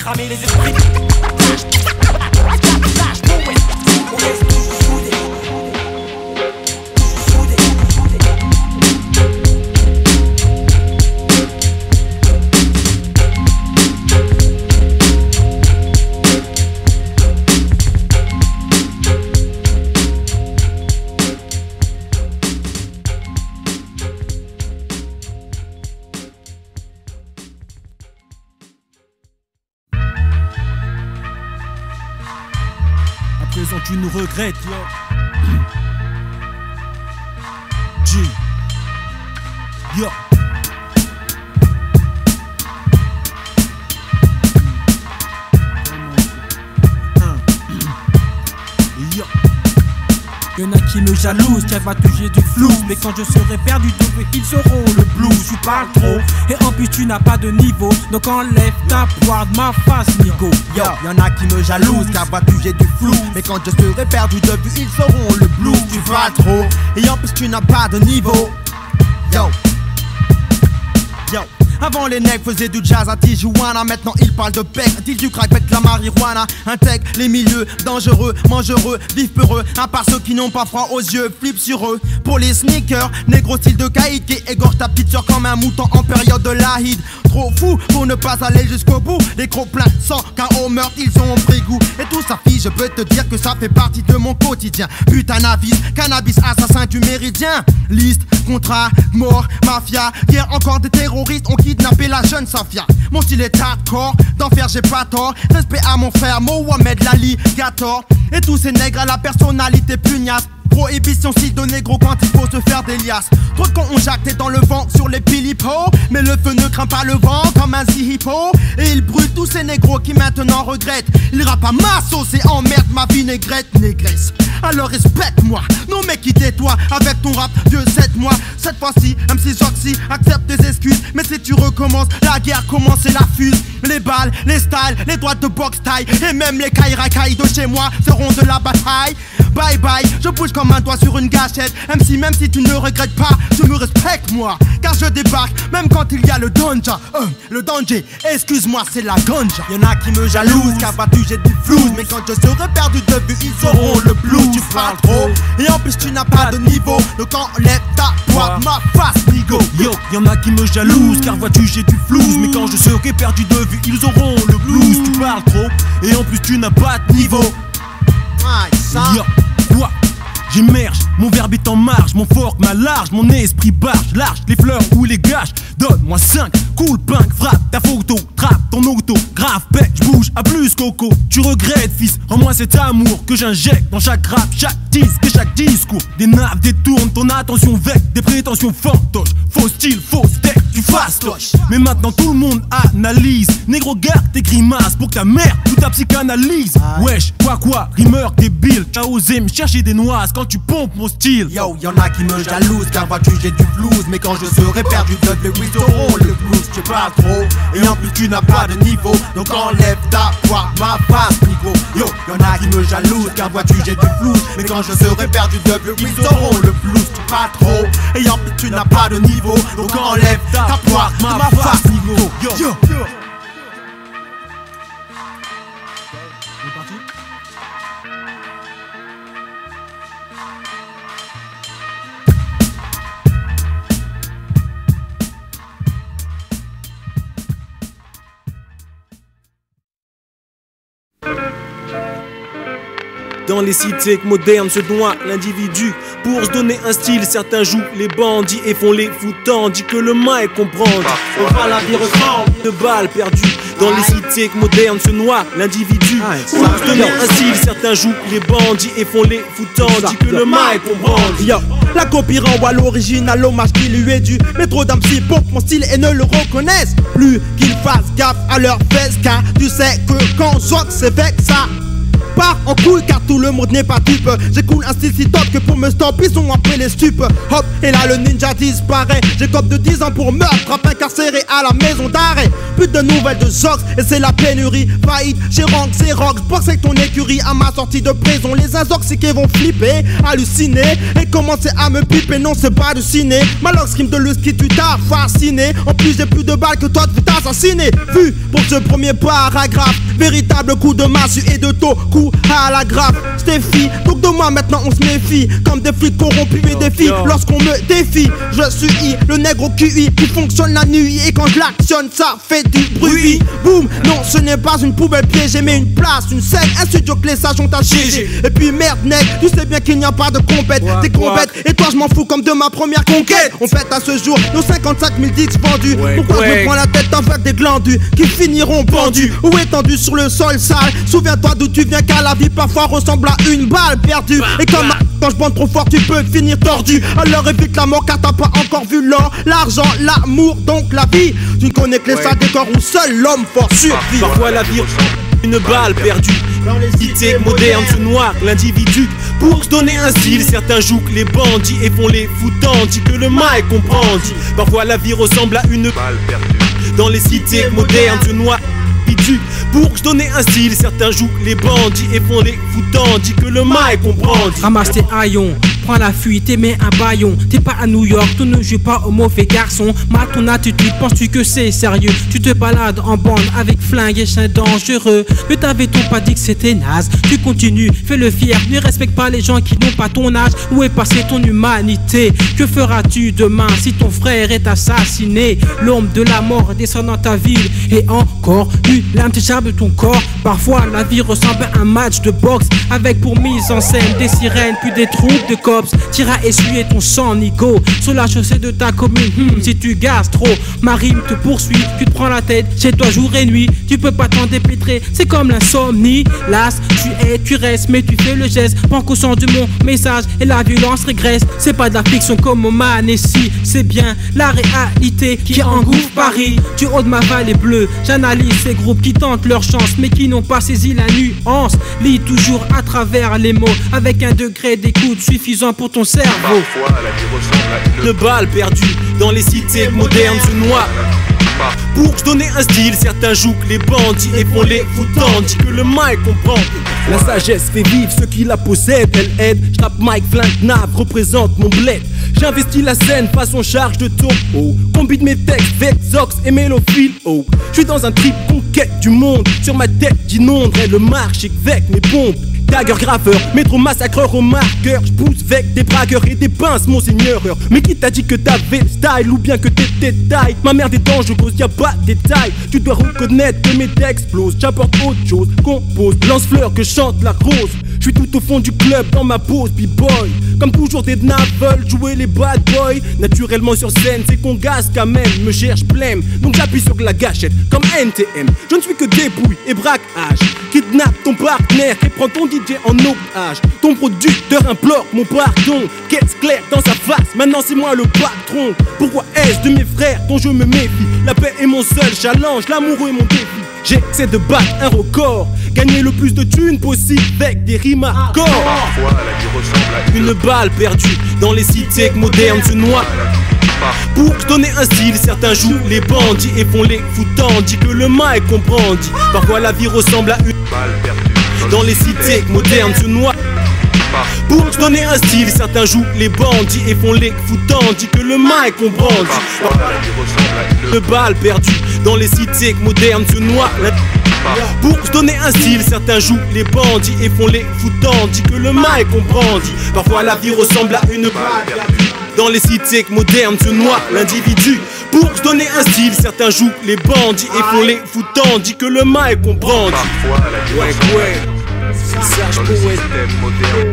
cramer les esprits. On reste toujours soudés. Présent tu nous regrettes, yo. G. Yo. Yo. Y'en a qui me jalousent, qui va toucher du flou. Mais quand je serai perdu de eux, ils sauront le blues. Tu parles trop, et en plus tu n'as pas de niveau. Donc enlève ta poire de ma face, nigo. Yo, y'en a qui me jalousent, car vois-tu j'ai du flou. Mais quand je serai perdu de vue, ils sauront le blues. Tu parles trop, et en plus tu n'as pas de niveau. Yo. Yo. Avant les nègres faisaient du jazz à Tijuana. Maintenant ils parlent de bec, disent du crack, pète la marijuana. Intègre les milieux dangereux, mangereux, vivent peureux. À part ceux qui n'ont pas froid aux yeux, flip sur eux. Pour les sneakers, négro style de caïd qui égorge ta petite soeur comme un mouton en période de l'Aïd. Trop fou pour ne pas aller jusqu'au bout. Les gros pleins de sang, car au meurtre ils ont pris goût. Et tout ça fille, je peux te dire que ça fait partie de mon quotidien. Putain avis, cannabis, assassin du méridien. Liste, contrat, mort, mafia. Hier encore des terroristes ont kidnappé la jeune Safia. Mon style est hardcore, d'enfer j'ai pas tort. Respect à mon frère Mohamed l'alligator. Et tous ces nègres à la personnalité pugnace. Prohibition style de négro quand il faut se faire des liasses. Trop de cons ont jacté dans le vent sur les pilipos. Mais le feu ne craint pas le vent comme un zihippo. Et il brûle tous ces négros qui maintenant regrettent. Il rappe à ma sauce et emmerde ma vinaigrette négresse. Alors respecte-moi, non mais quittez-toi avec ton rap vieux 7 mois. Cette fois-ci, MC Joxy accepte tes excuses. Mais si tu recommences, la guerre commence et la fuse. Les balles, les styles, les droites de boxe taille. Et même les kairakai de chez moi seront de la bataille. Bye bye, je bouge comme un doigt sur une gâchette. Même si tu ne regrettes pas, tu me respectes moi. Car je débarque, même quand il y a le danger. Le danger, excuse-moi c'est la ganja. Y'en a qui me jalousent, car battu j'ai du flou. Mais quand je serai perdu de vue, ils auront le blues. Tu parles trop, et en plus tu n'as pas de niveau. Donc enlève ta poire, ma face, nigo. Yo, y'en a qui me jalousent, car vois-tu j'ai du flou. Mais quand je serai perdu de vue, ils auront le blues. Tu parles trop, et en plus tu n'as pas de niveau. Yo, quoi? J'émerge, mon verbe est en marche, mon fork, ma large, mon esprit barge, large, les fleurs ou les gâches. Donne-moi 5, cool, punk, frappe ta photo, trappe ton auto, grave, bec, j'bouge à plus coco. Tu regrettes fils, rends-moi cet amour que j'injecte dans chaque rap, chaque disque et chaque discours. Des naves détournent ton attention avec des prétentions fantoches. Faux style, fausse tech, tu fastoches. Mais maintenant tout le monde analyse. Négro garde tes grimaces pour que ta mère ou ta psychanalyse. Wesh, quoi, rimeur débile. T'as osé me chercher des noises quand tu pompes mon style. Yo, y'en a qui me jalousent, car vois-tu j'ai du blues. Mais quand je serai perdu de vue, ils auront le blues. Tu parles trop, et en plus tu n'as pas de niveau. Donc enlève ta poire, ma face, nigo. Yo, y'en a qui me jalousent, car vois-tu j'ai du blues. Mais quand je serai perdu de vue, ils auront le blues. Tu parles trop, et en plus tu n'as pas de niveau. Donc enlève ta poire, ma face, nigo. Yo. Dans les cités modernes se noie l'individu. Pour se donner un style, certains jouent les bandits et font les fous tandis que le mal comprend. On va la vie ressemble de balles perdues. Dans les cités modernes se noie l'individu. Pour se donner un style, certains jouent les bandits et font les fous tandis que le mal comprend. La copie renvoie l'original, l'hommage qui lui est dû. Mais trop d'amphis pour mon style et ne le reconnaissent plus. Qu'ils fassent gaffe à leur fesses, car tu sais que quand Zoc c'est avec ça. part en couille car tout le monde n'est pas dupe. J'écoule un style si top que pour me stop ils ont appelé les stupes. Hop, et là le ninja disparaît. J'ai cop de 10 ans pour meurtre, rap incarcéré à la maison d'arrêt. Plus de nouvelles de Zox et c'est la pénurie. Faillite, j'ai rank, c'est rock, boxe avec ton écurie. À ma sortie de prison, les intoxiqués vont flipper, halluciner et commencer à me piper. Non, c'est pas du ciné. Malox rime de lusky, tu t'as fasciné. En plus, j'ai plus de balles que toi, tu t'assassiner. Vu pour ce premier paragraphe, véritable coup de massue et de taux, coup à la grave. Stéphie, donc de moi maintenant on se méfie. Comme des flics corrompus et des filles lorsqu'on me défie. Je suis le nègre au QI qui fonctionne la nuit. Et quand je l'actionne, ça fait du bruit. Boum, non, ce n'est pas une poubelle piégée, mais une place, une scène, un studio que les sages ont acheté. Et puis merde, nègre, tu sais bien qu'il n'y a pas de compète. T'es compète, et toi je m'en fous comme de ma première conquête. On fête à ce jour nos 55 000 disques vendus. Pourquoi je me prends la tête avec des glandus qui finiront pendus ou étendus sur le sol sale? Souviens-toi d'où tu viens car la vie parfois ressemble à une balle perdue. Et comme quand je bande trop fort tu peux finir tordu. Alors évite la mort car t'as pas encore vu l'or, l'argent, l'amour, donc la vie. Tu ne connais que les salles décors où seul l'homme fort survit. Parfois la vie une balle perdue. Cité moderne se noie l'individu. Pour se donner un style, certains jouent les bandits et font les fous tandis que le mal comprend. Parfois la vie ressemble à une balle perdue. Dans les cités modernes se noie l'individu. Pour se donner un style, certains jouent les bandits et font les fous tandis que le mal comprend. Ramasse tes haillons, prends la fuite et mets un baillon. T'es pas à New York, tu ne joues pas au mauvais garçon. Mal ton attitude, penses-tu que c'est sérieux? Tu te balades en bande avec flingue et chien dangereux. Mais t'avais-on pas dit que c'était naze? Tu continues, fais le fier, ne respecte pas les gens qui n'ont pas ton âge. Où est passée ton humanité? Que feras-tu demain si ton frère est assassiné? L'ombre de la mort descend dans ta ville. Et encore, l'intouchable de ton corps. Parfois la vie ressemble à un match de boxe, avec pour mise en scène des sirènes puis des troupes de cops. T'iras essuyer ton sang nigo sur la chaussée de ta commune. Si tu gazes trop, ma rime te poursuit. Tu te prends la tête chez toi jour et nuit. Tu peux pas t'en dépêtrer, c'est comme l'insomnie. Las, tu restes, mais tu fais le geste. Prends conscience de mon message et la violence régresse. C'est pas de la fiction comme Oman et si c'est bien la réalité qui engouffre Paris. Du haut de ma vallée bleue, j'analyse ces groupes qui tentent leur chance mais qui n'ont pas saisi la nuance. Lis toujours à travers les mots avec un degré d'écoute suffisant pour ton cerveau. Parfois la vie ressemble à une balle perdue. Dans les cités modernes se noie. Pour se donner un style, certains jouent les bandits et font les fous tandis que le mal comprend. La sagesse fait vivre ceux qui la possèdent, elle aide. J'trappe Mike, flingue, nab, représente mon bled. J'investis la scène façon charge de topo. Combine mes textes, Vexox et Mélophile. Oh, j'suis dans un trip conquête du monde. Sur ma tête j'inonderai le marché avec mes bombes. Dagger graffeur, métro massacreur au marqueur. J'pousse avec des braqueurs et des pinces, monseigneur. Mais qui t'a dit que t'avais le style ou bien que t'étais taille? Ma mère des dangereuses, y'a pas de détails. Tu dois reconnaître que mes textes explosent. J'apporte autre chose, compose, lance-fleur que chante la rose. J'suis tout au fond du club dans ma pause b-boy. Comme toujours des nappes veulent jouer les bad boys. Naturellement sur scène c'est qu'on gaze quand même. Me cherche blême, donc j'appuie sur la gâchette comme NTM. Je ne suis que dépouille et braquage. Kidnappe ton partenaire et prends ton DJ en otage. Ton producteur implore mon pardon. Qu'est-ce clair dans sa face, maintenant c'est moi le patron. Pourquoi est-ce de mes frères dont je me méfie? La paix est mon seul challenge, l'amour est mon défi. J'essaie de battre un record, gagner le plus de thunes possible avec des rimes hardcore. Parfois la vie ressemble à une balle perdue. Dans les cités modernes se noie. Pour se donner un style, certains jouent les bandits et font les fous tandis que le mal comprend. Parfois la vie ressemble à une balle perdue. Dans les cités modernes se noie. Pour se donner un style, certains jouent les bandits et font les fous tandis que le mal comprend. Parfois la vie ressemble à une balle perdue. Dans les cités modernes se noie. Pour se donner un style, certains jouent les bandits et font les fous tandis que le mal comprend. Parfois la vie ressemble à une balle perdue. Dans les cités modernes se noie l'individu. Pour se donner un style, certains jouent les bandits et font les fous tandis que le mal comprend. Parfois la vie ressemble à dans le système moderne.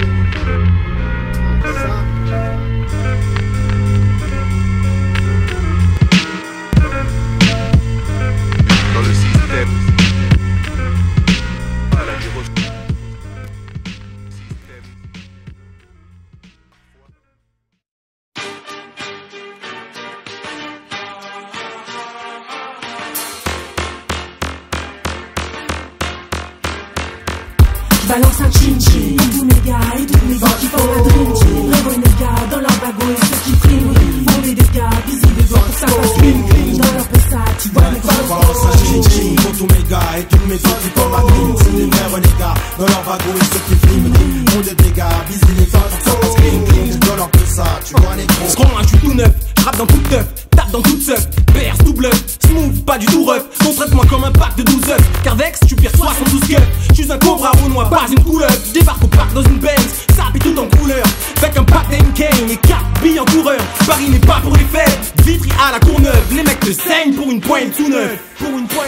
Dans le système. La vie ressemble. Balance un chin-chin pour tous mes gars et toutes mes filles qui font la dream team. Prévois les gars dans leur bagot et ceux qui priment. Font des dégâts, bisous des doigts pour que ça fasse clean clean. Dans leur pessa, tu vois les gars. Balance un chin-chin pour tous mes gars et toutes mes filles qui font la dream team. Les vrais renégats dans leur bagot et ceux qui priment. Font des dégâts, bisous des doigts pour que ça fasse clean clean. Dans leur pessa, tu vois les gros. Scroll, je suis tout neuf, j'rappe dans toute teuf, tape dans toute seuf, perce, tout bluff, smooth, pas du tout rough. On traite-moi comme un pack de 12 œufs, car Vex, tu perds 72 keufs. J'suis un cobra renois, pas une couleur. J'débarque au parc dans une Benz, ça et tout en couleur. Avec un pack d'MK et 4 billes en coureur. Paris n'est pas pour les fêtes, Vitry à la Courneuve. Les mecs te saignent pour une pointe tout neuf.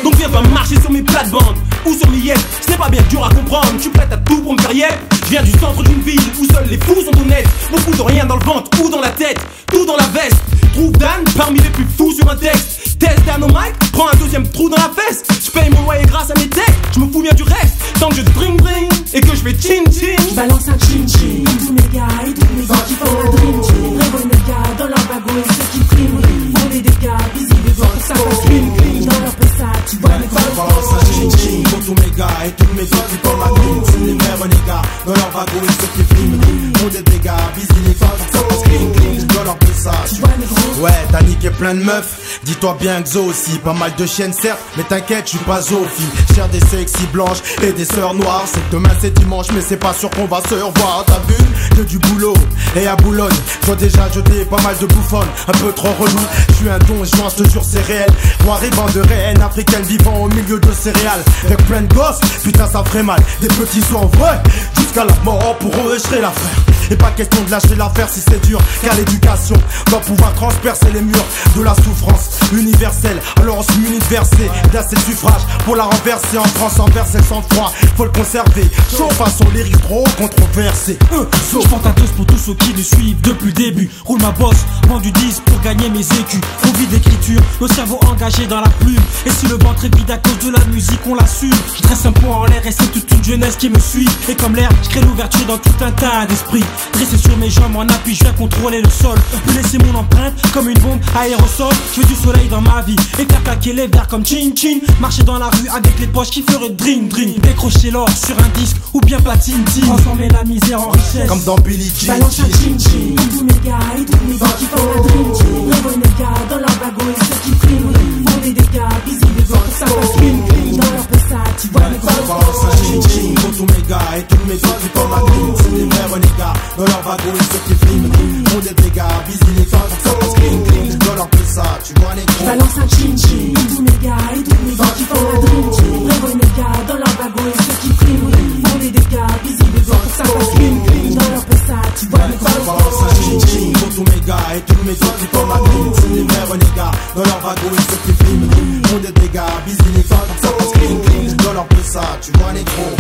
Donc viens pas marcher sur mes plates-bandes ou sur mes yeux. C'est pas bien dur à comprendre, tu prête à tout pour me faire yep. Je viens du centre d'une ville où seuls les fous sont honnêtes. Beaucoup de rien dans le ventre ou dans la tête, tout dans la veste. Trouve Dan parmi les plus fous sur un texte. Test Dan au mic, prends un deuxième trou dans la fesse. J'paye mon loyer grâce à mes textes, j'me fous bien du reste. Tant que je drink drink et que je fais chin chin. Balance un chin-chin pour tous mes gars et toutes mes filles qui font la dream team. Prévois les gars dans leur bagot et ceux qui priment. Font des dégâts, bisous des doigts pour que ça fasse clean clean. Dans leur pessa, tu vois les gars. Balance un chin-chin pour tous mes gars et toutes mes filles qui font la dream team. Les vrais renégats dans leur bagot et ceux qui priment. Font des dégâts, bisous des doigts pour que ça fasse clean clean. Dans leur pessa, Tu vois les gros. ouais, t'as niqué plein de meufs. Dis-toi bien que Zo aussi, pas mal de chiennes certes, mais t'inquiète, je suis pas Zophie. Cher des sexy blanches et des sœurs noires. C'est que demain c'est dimanche, mais c'est pas sûr qu'on va se revoir. T'as vu, que du boulot. Et à Boulogne, je dois déjà jeter pas mal de bouffonnes, un peu trop relou. Je suis un don, je te jure c'est réel. Moi rivant de reines africaines vivant au milieu de céréales. Avec plein de gosses, putain ça ferait mal. Des petits sont en vrai, jusqu'à la mort pour eux je serai l'affaire. Et pas question de lâcher l'affaire si c'est dur, car l'éducation doit pouvoir transpercer les murs de la souffrance universelle. Alors on se munit de verser, d'assez de suffrage pour la renverser. En France en verser sans froid, faut le conserver. Chaud façon lyrique trop controversé. Je porte un toast pour tous ceux qui nous suivent depuis le début. Roule ma bosse, vends du 10 pour gagner mes écus. On vit d'écriture, nos cerveaux engagés dans la plume. Et si le ventre est vide à cause de la musique, on l'assume. Je dresse un point en l'air et c'est toute une jeunesse qui me suit. Et comme l'air, je crée l'ouverture dans tout un tas d'esprits. Dressé sur mes jambes en appui, je viens contrôler le sol. Plus laisser mon empreinte comme une bombe à aérosol. Je veux du soleil dans ma vie et faire claquer les verres comme chin chin. Marcher dans la rue avec les poches qui feraient drink drink. Décrocher l'or sur un disque ou bien platine team. Transformer la misère en richesse comme dans Billie Jean. Balance un chin-chin pour tous mes gars et toutes mes filles qui font la dream team. Prévois les gars dans leur bagot et ceux qui priment. Font des dégâts, bisous des doigts pour que ça fasse clean clean. Dans leur pessa, tu vois les gars. Balance un chin-chin pour tous mes gars et toutes mes filles qui font la dream team. Les vrais renégats dans leur bagot et ceux qui priment. Font des dégâts, bisous les doigts pour que ça fasse clean clean. Dans leur pessa, tu vois les gros. Balance un chin-chin pour tous mes gars et toutes mes filles qui font la dream team. Prévois les gars dans leur bagot et ceux qui priment. Font des dégâts, bisous des doigts pour que ça fasse clean clean. Dans leur pessa, tu vois les gros. Balance un chin-chin pour tous mes gars et toutes mes filles qui font la dream team. Les vrais renégats dans leur bagot et ceux qui priment. Font des dégâts, bisous les doigts pour que ça fasse clean clean. Dans leur pessa, tu vois les gros.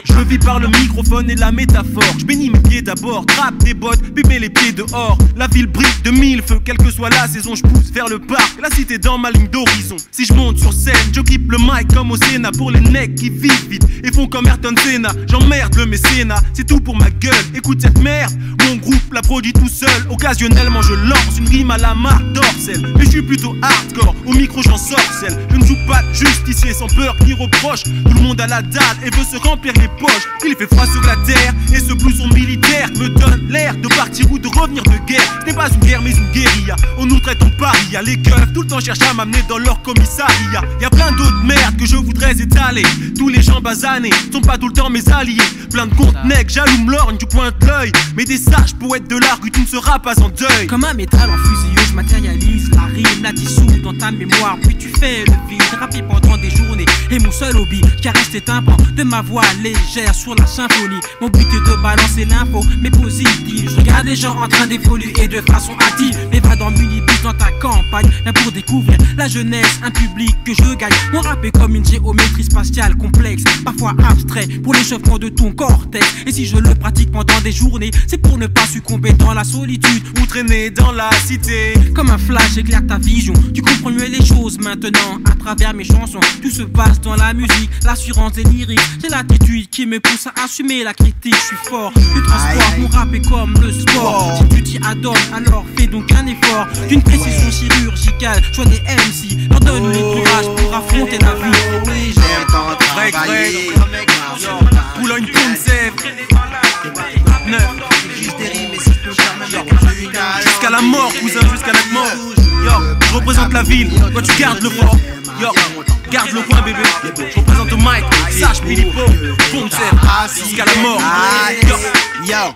Je vis par le microphone et la métaphore. Je bénis mes pieds d'abord, trappe des bottes, puis mets les pieds dehors. La ville brille de mille feux, quelle que soit la saison. Je pousse vers le parc, la cité dans ma ligne d'horizon. Si je monte sur scène, je grippe le mic comme au Sénat. Pour les necks qui vivent vite et font comme Ayrton Senna. J'emmerde le mécénat, c'est tout pour ma gueule. Écoute cette merde, mon groupe la produit tout seul. Occasionnellement je lance une rime à la marque d'Orcel. Mais je suis plutôt hardcore, au micro j'en sorcelle. Je ne joue pas de justicier sans peur ni reproche. Tout le monde a la dalle et veut se remplir les poches. Il fait froid sur la terre et ce blouson militaire me donne l'air de partir ou de revenir de guerre. Ce n'est pas une guerre mais une guérilla. On nous traite en paria. Les keufs tout le temps cherchent à m'amener dans leur commissariat. Y'a plein d'autres merdes que je voudrais étaler. Tous les gens basanés sont pas tout le temps mes alliés. Plein de comptes nègres, jaloux me lorgne, tu pointes l'œil. Mais des sages poètes de la rue, tu ne seras pas en deuil. Comme un métal en fusilleux, je matérialise la rime, la dissout dans ta mémoire. Puis tu fais le vide, rapide pendant des journées journée. Et mon seul hobby, caresse tes tympans de ma voix légère sur la symphonie. Mon but est de balancer l'info, mais positive. Je regarde les gens en train d'évoluer de façon active. Mais va dans Munibus dans ta campagne, là pour découvrir la jeunesse, un public que je gagne. Mon rap est comme une géométrie spatiale complexe, parfois abstrait pour l'échauffement de ton cortex. Et si je le pratique pendant des journées, c'est pour ne pas succomber dans la solitude ou traîner dans la cité. Comme un flash éclaire ta vision, tu comprends mieux les choses maintenant à travers mes chansons. Tout se passe dans la musique, l'assurance des lyriques. J'ai l'attitude qui me pousse à assumer la critique. Je suis fort, je transport, mon rap est comme le sport. Si tu t'y adonnes, alors fais donc un effort d'une précision chirurgicale. Choix des MC, leur donne le courage pour affronter la vie. Oui, j'aime tant travailler. Boulogne, Ponce, 9. Jusqu'à la mort, cousin, jusqu'à la mort. Yo, je représente la ville, toi tu gardes le fort. Yo, garde le coin bébé. Je représente Mike, Sage, Philippot, Ponce, jusqu'à la mort. Yo.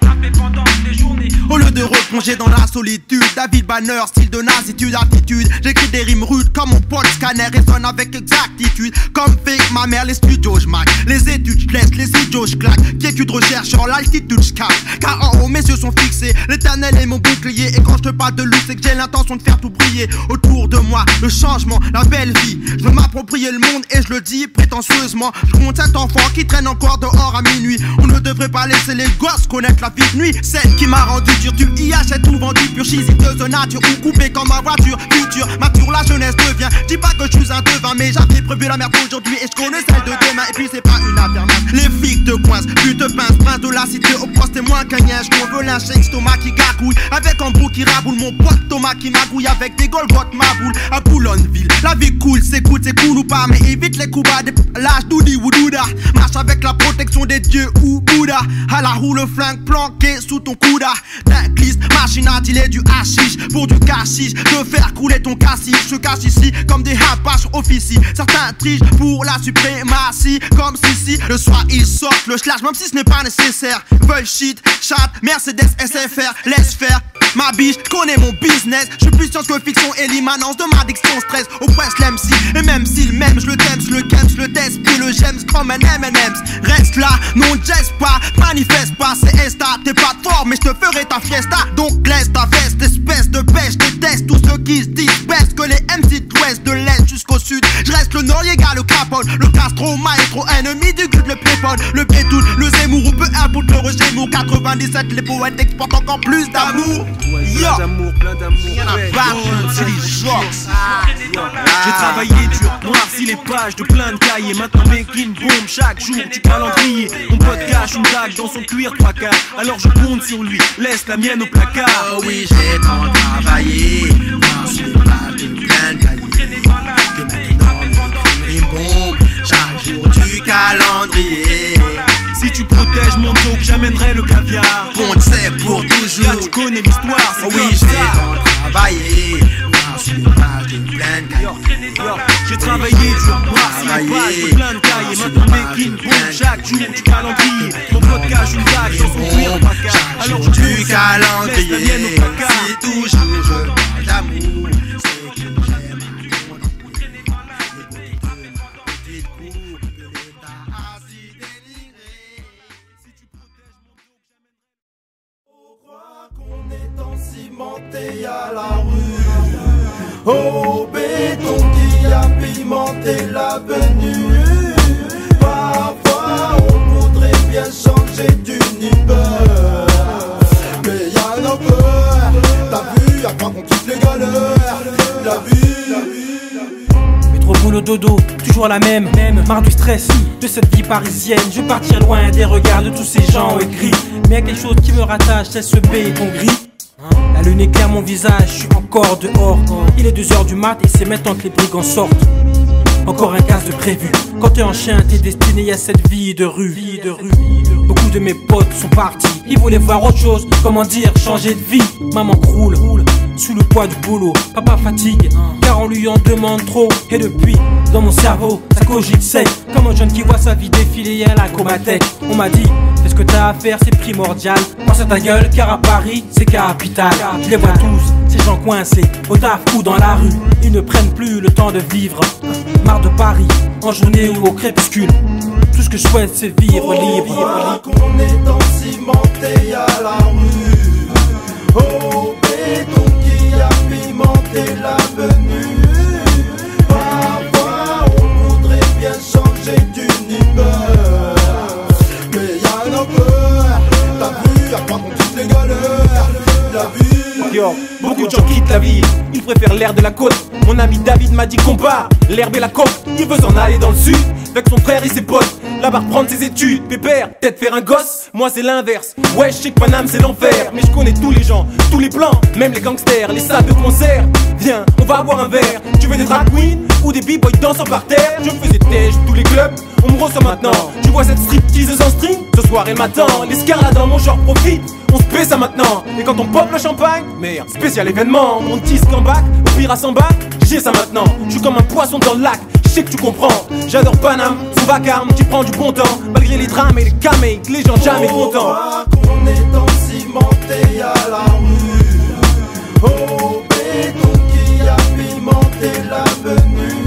Au lieu de replonger dans la solitude, David Banner, style de nazitude, attitude. J'écris des rimes rudes comme mon pote Scanner résonne avec exactitude. Comme fake ma mère, les studios j'mac. Les études j'laisse, les studios j'claque. Quiétude recherche sur l'altitude j'capte. Car en haut mes yeux sont fixés, l'éternel est mon bouclier. Et quand je te parle de lutte, c'est que j'ai l'intention de faire tout briller. Autour de moi, le changement, la belle vie. Je veux m'approprier le monde et je le dis prétentieusement. Je compte cet enfant qui traîne encore dehors à minuit. On ne devrait pas laisser les gosses connaître la vie de nuit. Celle qui m'a rendu dur, tu y achètes tout vendu, pur cheesy de nature ou coupé comme ma voiture future. Mature, la jeunesse devient. Dis pas que je suis un devin, mais j'avais prévu la merde aujourd'hui et je connais celle de demain. Et puis c'est pas une affaire mince. Les flics te coincent, tu te pinces, prince de la cité au poste, t'es moins qu'un niège. Qu'on veut lyncher, Thomas qui gargouille avec un bout qui raboule. Mon pote Thomas qui magouille avec des Golgoth ma boule. À Boulogneville, la vie cool, c'est cool ou pas, mais évite les coups bas, des lâches doudi ou douda. Marche avec la protection des dieux ou Bouddha. À la roue, le flingue planqué sous ton couda. D'incliste, machine à dealer du hashish pour du cashish, de faire couler ton cassis. Je cache ici comme des hapaches officie. Certains trichent pour la suprématie, comme si le soir ils sortent le slash, même si ce n'est pas nécessaire. Veulent shit, chat, Mercedes SFR, laisse faire. Ma biche, connais mon business. Je suis plus science que fiction et l'immanence de ma diction stress. Oppresse l'MC, et même si le même, je le t'aime, le kems, le test, puis le j'aime, comme un M&M's. Reste là, non jazz pas, manifeste pas, c'est Esta. T'es pas fort, mais je te ferai ta fiesta. Donc laisse ta veste, espèce de pêche, déteste tous ceux qui se disent best que les MC de l'ouest, de l'est jusqu'au sud. Je reste le Noriega, le Capone, le Castro, maestro, ennemi du good, le Paypal, le Bétoul, le Zemmour, ou peu importe le Regémour. 97, les poètes exportent encore plus d'amour. Plein d'amour, c'est les joies. J'ai travaillé dur, noirci les pages de plein de cahiers. Maintenant making boom chaque jour du calendrier. Mon pote cache une dague dans son cuir 3 quarts. Alors je compte sur lui, laisse la mienne au placard. Oh oui, j'ai tant travaillé, noirci les pages de plein de cahiers. Que maintenant making boom chaque jour du calendrier. Si tu protèges mon dos, j'amènerai le caviar. Bon, c'est pour toujours. Là tu connais l'histoire, c'est oui, comme j'ai ça. tant travaillé, noirci les pages de plein de cahiers. J'ai travaillé dur, noirci les pages de plein de cahiers. Maintenant making boom chaque jour du calendrier. Mon pote cache une dague dans son cuir 3 quarts. Alors je du laisse la mienne au calendrier. placard. Si toujours je parle d'amour, c'est que j'aime cimenté à la rue, au béton qui a pimenté l'avenue. Parfois on voudrait bien changer d'univers, mais y'a nos peurs. T'as vu, y'a pas qu'on quitte les galères. La vie, Métro boulot dodo, toujours la même, marre du stress de cette vie parisienne. Je veux partir loin des regards de tous ces gens aigris, mais y'a quelque chose qui me rattache, c'est ce béton gris. La lune éclaire mon visage, je suis encore dehors. Il est 2h du mat et c'est maintenant que les brigands sortent. Encore un casse de prévu. Quand t'es en chien, t'es destiné à cette vie de rue. Beaucoup de mes potes sont partis, ils voulaient voir autre chose, comment dire, changer de vie. Maman croule sous le poids du boulot, papa fatigue car on lui en demande trop. Et depuis, dans mon cerveau, ça ça cogite sec. Comme un jeune qui voit sa vie défiler à la Comatec. On m'a dit, fais ce que t'as à faire, c'est primordial. Pense à ta gueule, car à Paris, c'est capital. Je les vois tous, ces gens coincés, au taf ou dans la rue. Ils ne prennent plus le temps de vivre. Marre de Paris, en journée ou au crépuscule. Tout ce que je souhaite, c'est vivre libre. Qu'on est encimenté à la rue, au béton qui a pimenté l'avenue. Parfois on voudrait bien changer d'univers, mais y'a un peu, t'as vu, y'a pas contre toutes les galères, la vie. Yo, beaucoup de gens quittent la ville, ils préfèrent l'air de la côte. Mon ami David m'a dit qu'on part, l'herbe et la coque. Il veut s'en aller dans le sud, avec son frère et ses potes. Là-bas reprendre ses études, pépère, peut-être faire un gosse. Moi c'est l'inverse, ouais je sais que Paname c'est l'enfer. Mais je connais tous les gens, tous les plans, même les gangsters, les salles de concert. Viens, on va boire un verre. Tu veux des drag queens ou des b-boys dansant par terre? Je faisais têche tous les clubs, on me reçoit maintenant. Tu vois cette striptease sans string? Ce soir elle m'attend, les scars là dans mon genre profite. On se paie ça maintenant, et quand on pop le champagne, merde, spécial événement. Mon disque en bac, au pire à 100 bacs, j'ai ça maintenant. Je suis comme un poisson dans le lac, je sais que tu comprends. J'adore Paname, son vacarme qui prend du bon temps. Malgré les drames et les camés, les gens jamais contents. On est encimenté à la rue, au béton qui a pimenté l'avenue.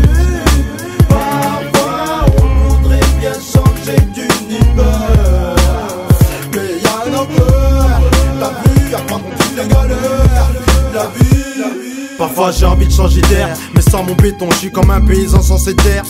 Parfois on voudrait bien changer d'univers, mais y'a un peu, t'as vu, y'a pas contre toutes les galères, la vie. Parfois j'ai envie de changer d'air, mais sans mon béton, je suis comme un paysan sans ses terres.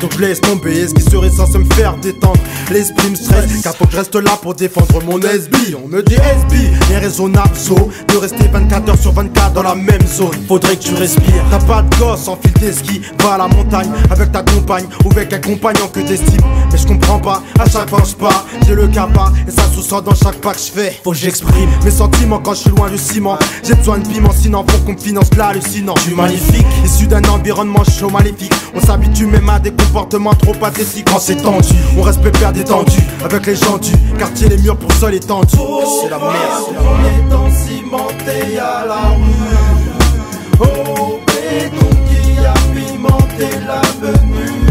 Donc je laisse tomber ce qui serait censé me faire détendre. L'esprit me stresse, car faut que je reste là pour défendre mon SB. On me dit SB, irraisonnable saut de rester 24 heures sur 24 dans la même zone. Faudrait que tu respires. T'as pas de gosse, enfile tes skis, va à la montagne avec ta compagne ou avec un compagnon que t'estimes. Mais je comprends pas, à chaque fois que je pars, j'ai le capa et ça sous-sort dans chaque pas que je fais. Faut que j'exprime mes sentiments quand je suis loin du ciment. J'ai besoin de piment, sinon faut qu'on me finance hallucinant. Je suis magnifique, issu d'un environnement chaud maléfique. On s'habitue même à des comportements trop pathétiques. Quand c'est tendu, on reste pépère détendu avec les gens du quartier, les murs pour sol étendus. C'est la merde, c'est la merde. On est encimenté à la rue, au béton qui a pimenté l'avenue.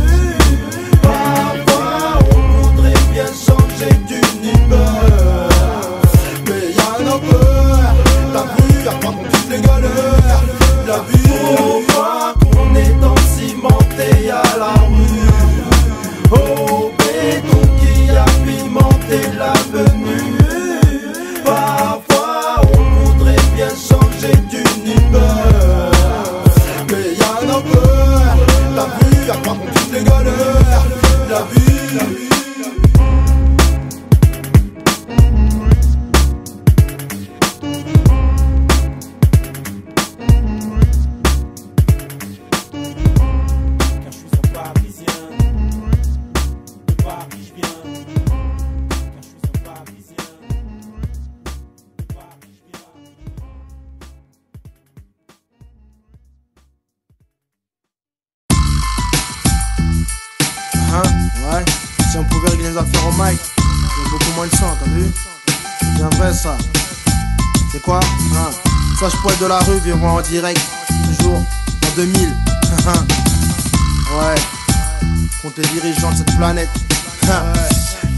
Parfois on voudrait bien changer d'univers, mais y'a un peu, t'as vu, y'a pas contre toutes les galères, la vie. On est encimenté à la rue, au béton qui a pimenté l'avenue. Parfois on voudrait bien changer d'univers, mais y'a un peu, t'as vu, y'a pas contre toutes les galères, la vie. Ouais, si on pouvait régler les affaires au mic, il y a beaucoup moins de sang, t'as vu? C'est bien vrai ça. C'est quoi? Sage poil de la rue, viens voir en direct, toujours en 2000. Ouais, contre les dirigeants de cette planète.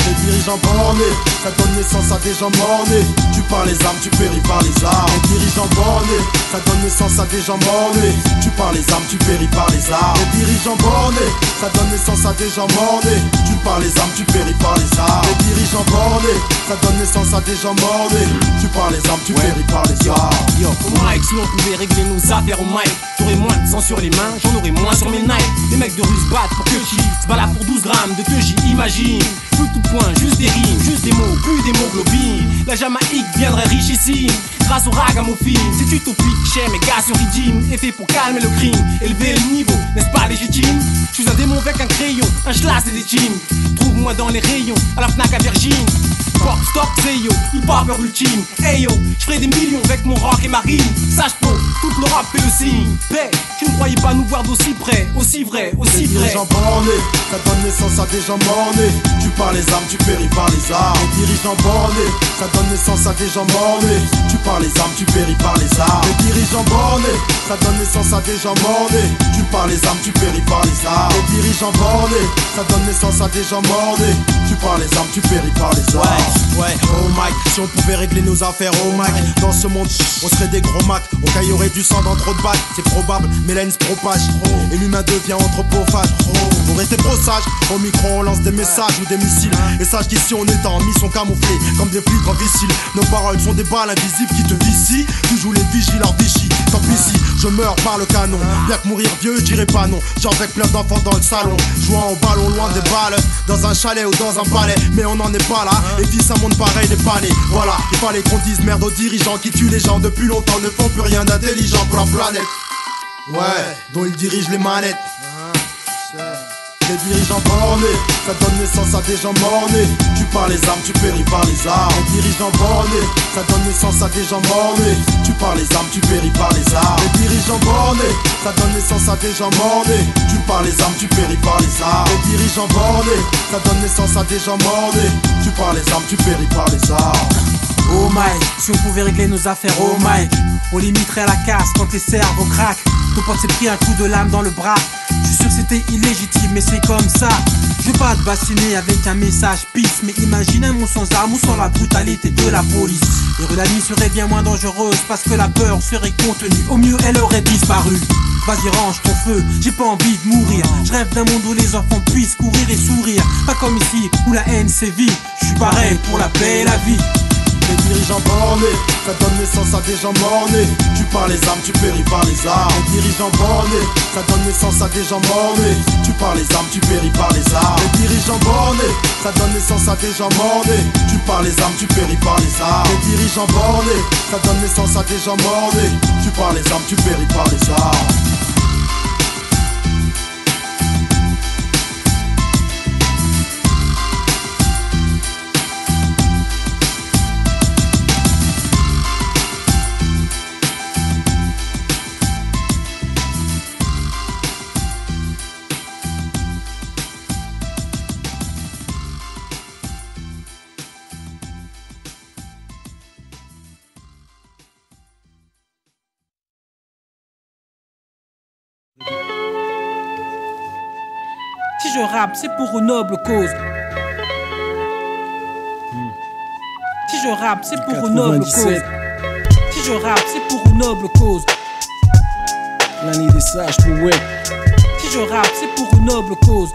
Les dirigeants bornés, ça donne naissance à des gens mornés. Tu pars les armes, tu péris par les armes. Les dirigeants bornés, ça donne naissance à des gens mornés. Tu pars les armes, tu péris par les armes. Les dirigeants bornés, ça donne naissance à des gens mornés. Tu pars les armes, tu péris par les armes. Les dirigeants bornés, ça donne naissance à des gens mornés. Tu pars les armes, tu péris par les armes. Yo, Mike, si on pouvait régler nos affaires au mic, t'aurais moins de sang sur les mains, j'en aurais moins sur mes Nike. Les mecs de rue se battent pour que j'y se baladent pour 12 grammes de que j'y imagine. Plus tout point, juste des rimes, juste des mots, plus d'hémoglobine. La Jamaïque viendrait riche ici, grâce au ragamuffin. C'est utopique, chez mes gars sur Redeem, est fait pour calmer le crime, élever le niveau, n'est-ce pas légitime? Je suis un démon avec un crayon, un schlass et des jeans. Trouve-moi dans les rayons, à la Fnac à Virgin. Pop, stop, c'est yo, hip-hopper ultime. Hey yo, j'ferai des millions avec mon rock et ma rime. Sage po, tout le rap fait le signe. Paix, tu ne croyais pas nous voir d'aussi près, aussi vrai, aussi vrai. Les dirigeants bornés, ça donne naissance à des gens mornés. Tu pars les armes, tu péris par les armes. Les dirigeants bornés, ça donne naissance à des gens mornés. Tu pars les armes, tu péris par les armes. Les dirigeants bornés, ça donne naissance à des gens mornés. Tu pars les armes, tu péris par les armes. Les dirigeants bornés, ça donne naissance à des gens mornés. Tu pars les armes, tu péris par les armes. Ouais, oh Mike, si on pouvait régler nos affaires, oh Mike, dans ce monde, on serait des gros macs. Au cas y aurait du sang dans trop de bacs, c'est probable, mais la haine se propage. Et l'humain devient anthropophage. Faut rester trop sage, au micro on lance des messages ou des missiles. Et sache qu'ici on est en mission camouflée, comme des flics en vigile. Nos paroles sont des balles invisibles qui te vicient. Tu joues les vigiles hors Vichy. Tant pis si je meurs par le canon. Bien que mourir vieux, je dirais pas non. J'ai avec plein d'enfants dans le salon, jouant au ballon loin des balles, dans un chalet ou dans un palais. Mais on n'en est pas là, et puis ça monte pareil des palais. Voilà, il fallait qu'on dise merde aux dirigeants qui tuent les gens depuis longtemps, ne font plus rien d'intelligent pour la planète. Ouais, dont ils dirigent les manettes. Les dirigeants bornés, ça donne naissance à des gens mornés. Tu pars les armes, tu péris par les armes. Les dirigeants bornés, ça donne naissance à des gens mornés. Tu pars les armes, tu péris par les armes. Les dirigeants bornés, ça donne naissance à des gens mornés. Tu pars les armes, tu péris par les armes. Les dirigeants bornés, ça donne naissance à des gens mornés. Tu pars les armes, tu péris par les armes. Oh Mike, si on pouvait régler nos affaires, oh Mike, on limiterait à la casse quand les cerveaux craquent. Ton pote s'est pris un coup de lame dans le bras. Je suis sûr que c'était illégitime, mais c'est comme ça. Je veux pas te bassiner avec un message peace, mais imagine un monde sans armes ou sans la brutalité de la police. Et la nuit serait bien moins dangereuse parce que la peur serait contenue. Au mieux, elle aurait disparu. Vas-y, range ton feu, j'ai pas envie de mourir. Je rêve d'un monde où les enfants puissent courir et sourire. Pas comme ici où la haine sévit. Je suis pareil pour la paix et la vie. Les dirigeants bornés, ça donne naissance à des gens mornés. Tu pars les armes, tu péris par les armes. Les dirigeants bornés, ça donne naissance à des gens mornés. Tu pars les armes, tu péris par les armes. Les dirigeants bornés, ça donne naissance à des gens mornés. Tu pars les armes, tu péris par les armes. Les dirigeants bornés, ça donne naissance à des gens mornés. Tu pars les armes, tu péris par les armes. Si je rappe, c'est pour une noble cause. Si je rappe, c'est pour une noble cause. Si je rappe, c'est pour une noble cause. L'année des sages poètes. Si je rappe, c'est pour une noble cause.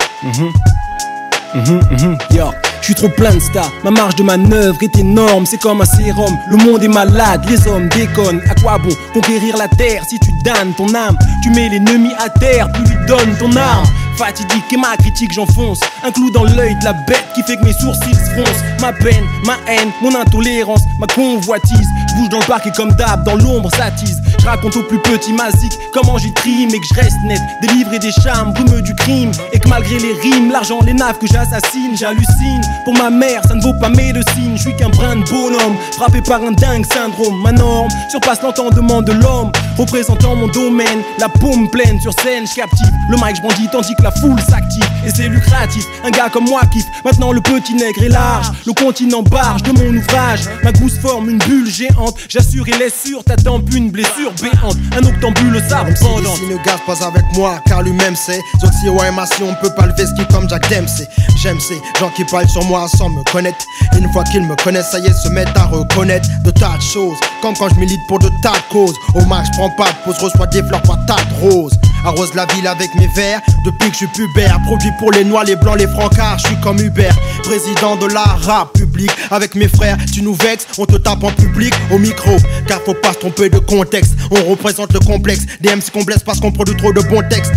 Yo, je suis trop plein de stars, ma marge de manœuvre est énorme, c'est comme un sérum. Le monde est malade, les hommes déconnent. À quoi bon conquérir la terre si tu donnes ton âme? Tu mets l'ennemi à terre, tu lui donnes ton arme. Fatidique et ma critique j'enfonce un clou dans l'œil de la bête qui fait que mes sourcils se froncent. Ma peine, ma haine, mon intolérance, ma convoitise. Je bouge dans le parc et comme d'hab dans l'ombre s'attise. Je raconte au plus petit masique comment j'y trime et que je reste net, délivré des charmes, brumeux du crime. Et que malgré les rimes, l'argent, les naves que j'assassine, j'hallucine. Pour ma mère ça ne vaut pas médecine. Je suis qu'un brin de bonhomme, frappé par un dingue syndrome. Ma norme surpasse l'entendement de l'homme, représentant mon domaine. La paume pleine sur scène, je captive le mic, je brandis tandis que la foule s'active. Et c'est lucratif, un gars comme moi kiffe. Maintenant le petit nègre est large, le continent barge de mon ouvrage. Ma gousse forme une bulle géante, j'assure et laisse sur ta tempe une blessure béante. Un octambule sabre pendant. Si ne gaz pas avec moi, car lui-même c'est Zoxy si on peut pas lever ski comme Jack Dempsey. J'aime ces gens qui parlent sur moi sans me connaître. Une fois qu'ils me connaissent, ça y est, se mettent à reconnaître de tas de choses, comme quand je milite pour de tas de causes. Au max, je prends pas de pause, reçois des fleurs par tas de roses. Arrose la ville avec mes vers, depuis que je suis pubère. Produit pour les noirs, les blancs, les francards, je suis comme Hubert. Président de la rap public, avec mes frères, tu nous vexes, on te tape en public au micro. Car faut pas se tromper de contexte, on représente le complexe. Des MC qu'on blesse parce qu'on produit trop de bons textes.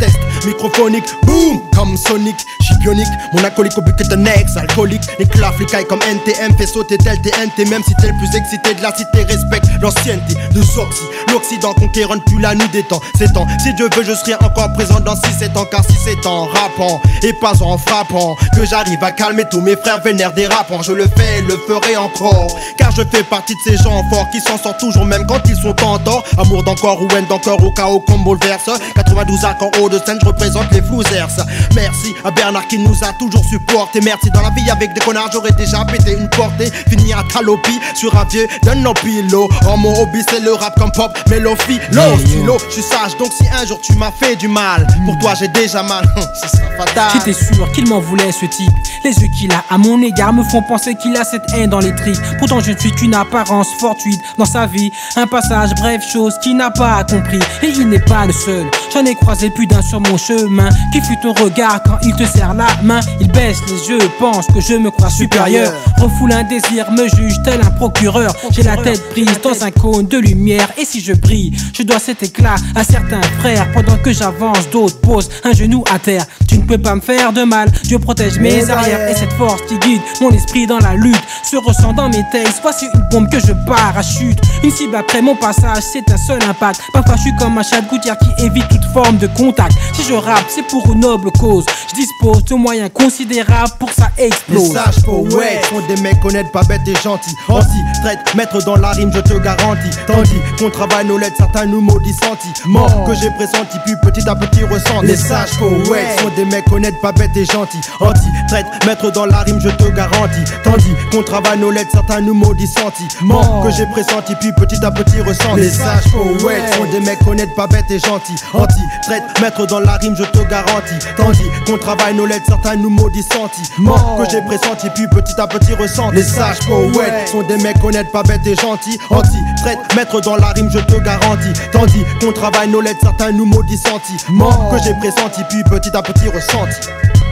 microphonique, boom, comme Sonic. J'suis bionique, mon acolyte au but est un ex-alcoolique. Nicolas flicaille comme NTM, fait sauter tel TNT. Même si t'es le plus excité de la cité, respecte l'ancienneté de Zoxy. L'Occident conquérant depuis la nuit des temps. C'est temps, si Dieu veut, je serai encore présent dans 6-7 ans. Car si c'est en rappant et pas en frappant que j'arrive à calmer tous mes frères vénères des rappants. Je le fais et le ferai encore, car je fais partie de ces gens forts qui s'en sortent toujours même quand ils sont en tort. Amour d'encore ou haine d'encore au chaos comme bouleverse. 92 accords haut de scène, je représente les flousers. Merci à Bernard qui nous a toujours supporté. Merci dans la vie avec des connards, j'aurais déjà pété une portée. Fini à Talopie sur un vieux d'un opilo. Oh mon hobby c'est le rap comme pop, mélophi, stylo. Je suis sage donc si un jour tu m'as fait du mal, pour toi j'ai déjà mal, ce sera fatal. J'étais sûr qu'il m'en voulait ce type. Les yeux qu'il a à mon égard me font penser qu'il a cette haine dans les tripes. Pourtant je ne suis qu'une apparence fortuite dans sa vie. Un passage, bref, chose qu'il n'a pas compris. Et il n'est pas le seul, j'en ai croisé plus d'un sur mon chemin. Qui fut ton regard quand il te serre la main? Il baisse les yeux, pense que je me crois supérieur. Refoule un désir, me juge tel un procureur. J'ai la tête prise dans un cône de lumière. Et si je brille, je dois cet éclat à certains frères. Pendant que j'avance, d'autres posent un genou à terre. Tu ne peux pas me faire de mal, je protège mes arrières. Et cette force qui guide mon esprit dans la lutte se ressent dans mes textes. Voici une bombe que je parachute. Une cible après mon passage, c'est un seul impact. Parfois je suis comme un chat de gouttière qui évite toute forme de contact. Si je rappe, c'est pour une noble cause. Je dispose de moyens considérables pour que ça explose. Les sages poètes sont des mecs honnêtes, pas bêtes et gentils. Anti-traite, maître dans la rime, je te garantis. Tandis qu'on travaille nos lettres, certains nous maudissent sentiments que j'ai pressenti, puis petit à petit ressenti. Les sages poètes sont des mecs honnêtes, pas bêtes et gentils. Anti-traite, maître dans la rime, je te garantis. Tandis qu'on travaille nos lettres, certains nous maudissent sentiments que j'ai pressenti, puis petit à petit ressenti. Les sages poètes sont des mecs honnêtes, pas bêtes et gentils. Anti-traite, maître dans la rime, je te garantis. Tandis qu'on travaille nos lettres, certains nous maudissent sentiments que j'ai pressenti, puis petit à petit ressenti. Les sages poètes sont des mecs honnêtes, pas bêtes et gentils. Anti-traite, maître dans la rime, je te garantis. Tandis qu'on travaille nos lettres, certains nous maudissent sentiments que j'ai pressenti, puis petit à petit ressenti.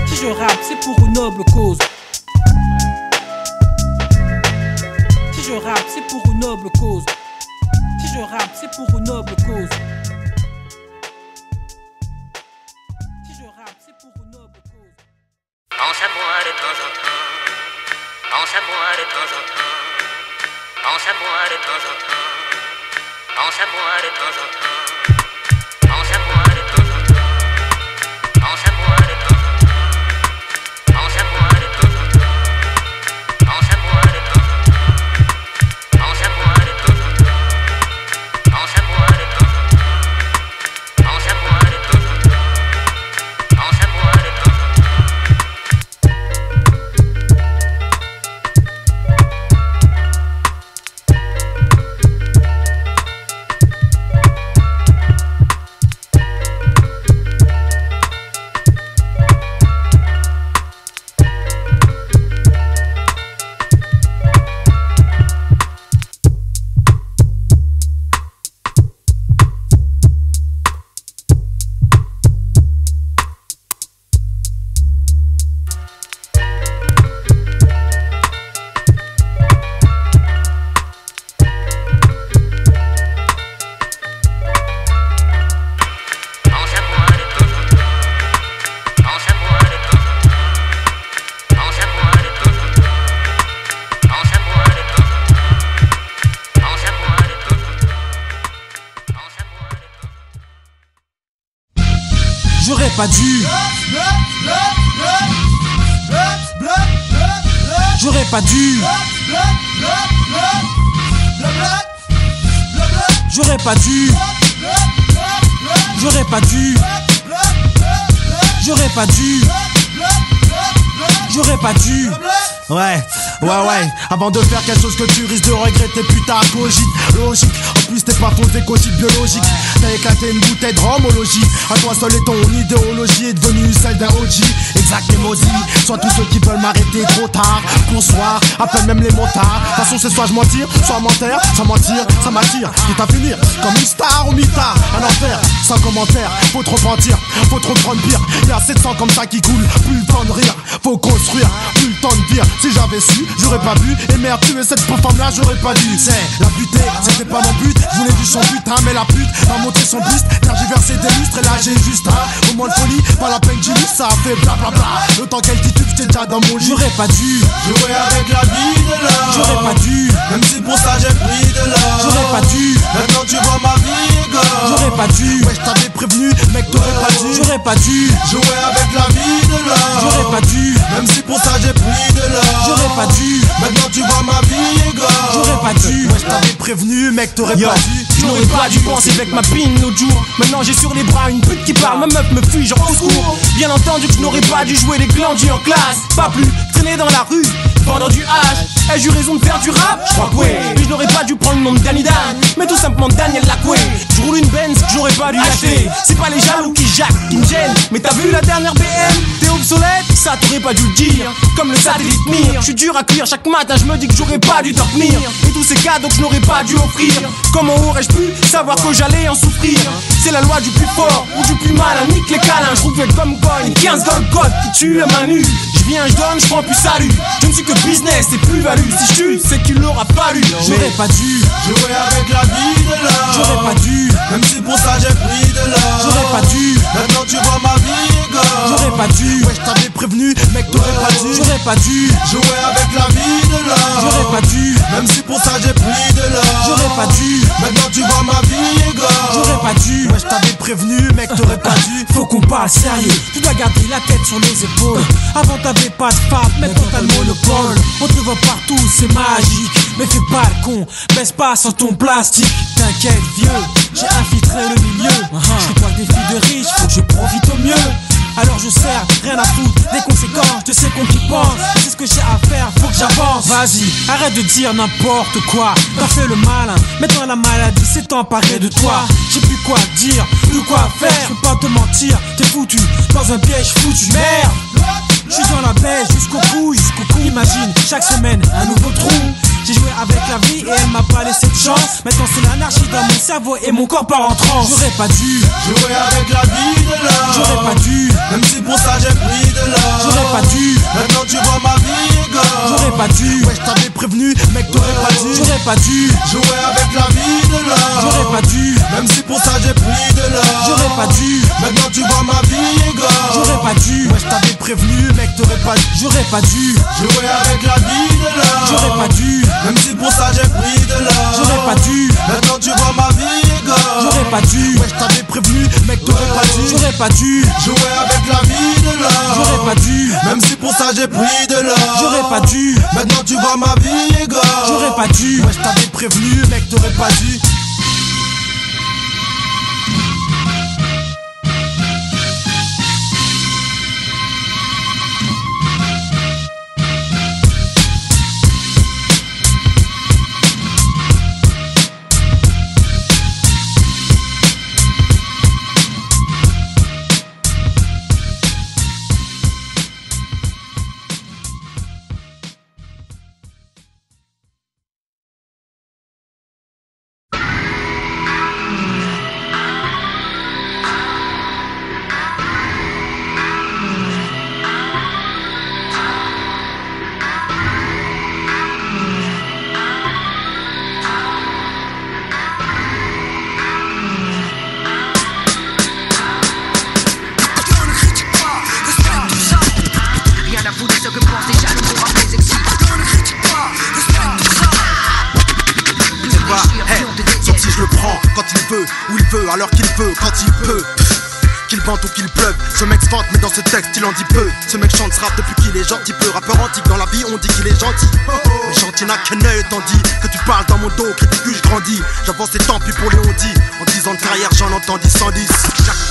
Si je rappe, c'est pour une noble cause. Si je rappe, c'est pour une noble cause. Si je rappe, c'est pour une noble cause. Si je rappe, c'est pour une noble cause. Pense à moi de temps en temps. Pense à moi de temps en temps. Pense à moi de temps en temps. Pense à moi de temps en temps. Pense à moi de temps en temps. Pense à moi de temps en temps. Pense à moi de temps en temps. Pense à moi de temps en temps. Pense à moi de temps en temps. Pense à moi de temps en temps. Pense à moi de temps en temps. Pense à moi de temps en temps. J'aurais pas dû. J'aurais pas dû. J'aurais pas dû. J'aurais pas dû. J'aurais pas dû. J'aurais pas dû. Ouais. Avant de faire quelque chose que tu risques de regretter plus tard, cogite, logique. En plus t'es pas fondé cogite biologique. T'as éclaté une bouteille de romologie. À toi seul et ton idéologie est devenue celle d'un OG. Exact et maudit. Soit tous ceux qui veulent m'arrêter trop tard. Bonsoir, appelle même les motards. De toute façon c'est soit je mentir, soit mentir. Sans mentir, ça m'attire. Quitte à finir comme une star au mitard. Un enfer, sans commentaire. Faut trop mentir, faut trop prendre pire. Y'a 700 comme ça qui coulent, plus le temps de rire. faut construire. Plus le temps de dire, si j'avais su, j'aurais pas vu. Et merde, tuer cette pauvre femme là, j'aurais pas dû. C'est la butée, c'était pas mon but. Je voulais du son putain, mais la pute m'a montré son buste. Car j'ai versé des lustres et là j'ai juste un moment de folie, pas la peine que j'y ça a fait blablabla. Le temps qu'elle titube, j'étais déjà dans mon lit. J'aurais pas dû jouer avec la vie de l'homme. J'aurais pas dû, même si pour ça j'ai pris de l'or. j'aurais pas dû, maintenant tu vois ma vie gore. j'aurais pas dû, Ouais, je t'avais prévenu, mec, t'aurais pas dû. j'aurais pas dû, jouer avec la vie de l'homme. j'aurais pas dû, même si pour ça j'ai pris de l'or. j'aurais pas dû, maintenant tu vois ma vie gore. j'aurais pas dû. Ouais, je t'avais prévenu, mec, t'aurais pas dû. Je n'aurais pas dû penser avec ma pine l'autre jour. Maintenant j'ai sur les bras une pute qui parle, ma meuf me fuit genre au secours. Bien entendu que je n'aurais pas dû jouer les glandus en classe. Pas plus traîner dans la rue, vendant du hache. Ai-je eu raison de faire du rap? Je crois que ouais. Puis je n'aurais pas dû prendre le nom de Danny Dan, mais tout simplement Daniel Lacoué. Je roule une Benz que j'aurais pas dû acheter. C'est pas les jaloux qui jacquent, qui me gênent. Mais t'as vu la dernière BM? T'es obsolète? Ça t'aurais pas dû le dire. Comme le satellite Mir, je suis dur à cuire. Chaque matin je me dis que j'aurais pas dû dormir. Et tous ces cadeaux que je n'aurais pas dû offrir. Comment aurais-je pu savoir que j'allais en souffrir? C'est la loi du plus fort ou du plus malin. Nique les câlins, je trouve comme coin 15 dans le code qui tue à main nue. Je viens, je donne, je prends plus salut. Je ne suis que business et plus-value. Si je tue, c'est qu'il l'aura fallu. J'aurais pas dû, jouer avec la vie de l'homme. j'aurais pas dû, même si pour ça j'ai pris de l'or. j'aurais pas dû, maintenant tu vois ma vie gore. j'aurais pas dû, Ouais, je t'avais prévenu, mec, t'aurais pas dû. j'aurais pas dû, jouer avec la vie de l'homme. j'aurais pas dû, même si pour ça j'ai pris de l'or. j'aurais pas dû, maintenant tu vois ma vie gore. j'aurais pas dû. Ouais, je t'avais prévenu, mec, t'aurais pas dû. Faut qu'on parle sérieux, tu dois garder la tête sur les épaules. Avant t'avais pas de femme, maintenant t'as le monopole. On te voit partout, c'est magique. Mais fais pas le con, baisse pas sans ton plastique. T'inquiète vieux, j'ai infiltré le milieu. Je fais pas des filles de riches, faut que je profite au mieux. Alors je sers, rien à foutre des conséquences de ces cons qui pensent. C'est ce que j'ai à faire, faut que j'avance. Vas-y, arrête de dire n'importe quoi. T'as fait le malin, maintenant la maladie s'est emparée de toi. J'ai plus quoi dire, plus quoi faire. Je peux pas te mentir, t'es foutu dans un piège foutu. Merde, je suis dans la baie jusqu'au cou. Imagine, chaque semaine un nouveau trou. J'ai joué avec la vie et elle m'a pas laissé de chance. Maintenant c'est l'anarchie dans mon cerveau et mon corps part en transe. J'aurais pas dû jouer avec la vie de l'homme. J'aurais pas dû, même si pour ça j'ai pris de l'or. j'aurais pas dû, maintenant tu vois ma vie gore. j'aurais pas dû, Ouais, je t'avais prévenu, mec, t'aurais pas dû. j'aurais pas dû, jouer avec la vie de l'homme. j'aurais pas dû, même si pour ça j'ai pris de l'or. j'aurais pas dû, maintenant tu vois ma vie gore. j'aurais pas dû, Ouais, je t'avais prévenu, mec, t'aurais pas dû. j'aurais pas dû, jouer avec la vie de l'homme. j'aurais pas dû, même si pour ça j'ai pris de l'or. j'aurais pas dû, maintenant tu vois ma vie gore. j'aurais pas dû, Ouais, je t'avais prévenu, mec, t'aurais pas dû. j'aurais pas dû, jouer avec la vie de l'or. j'aurais pas dû, même si pour ça j'ai pris de l'or. j'aurais pas dû, maintenant tu vois ma vie gore. j'aurais pas dû. Ouais, je t'avais prévenu, mec, t'aurais pas dû. Où il veut, alors qu'il veut, quand il peut. Qu'il vente ou qu'il pleuve, ce mec se vante mais dans ce texte il en dit peu. Ce mec chante rap depuis qu'il est gentil peu. Rappeur antique dans la vie on dit qu'il est gentil. Mais gentil n'a qu'un œil tandis que tu parles dans mon dos, critique que je grandis. J'avance et tant pis pour les ondits. En 10 ans de carrière j'en entendis 110.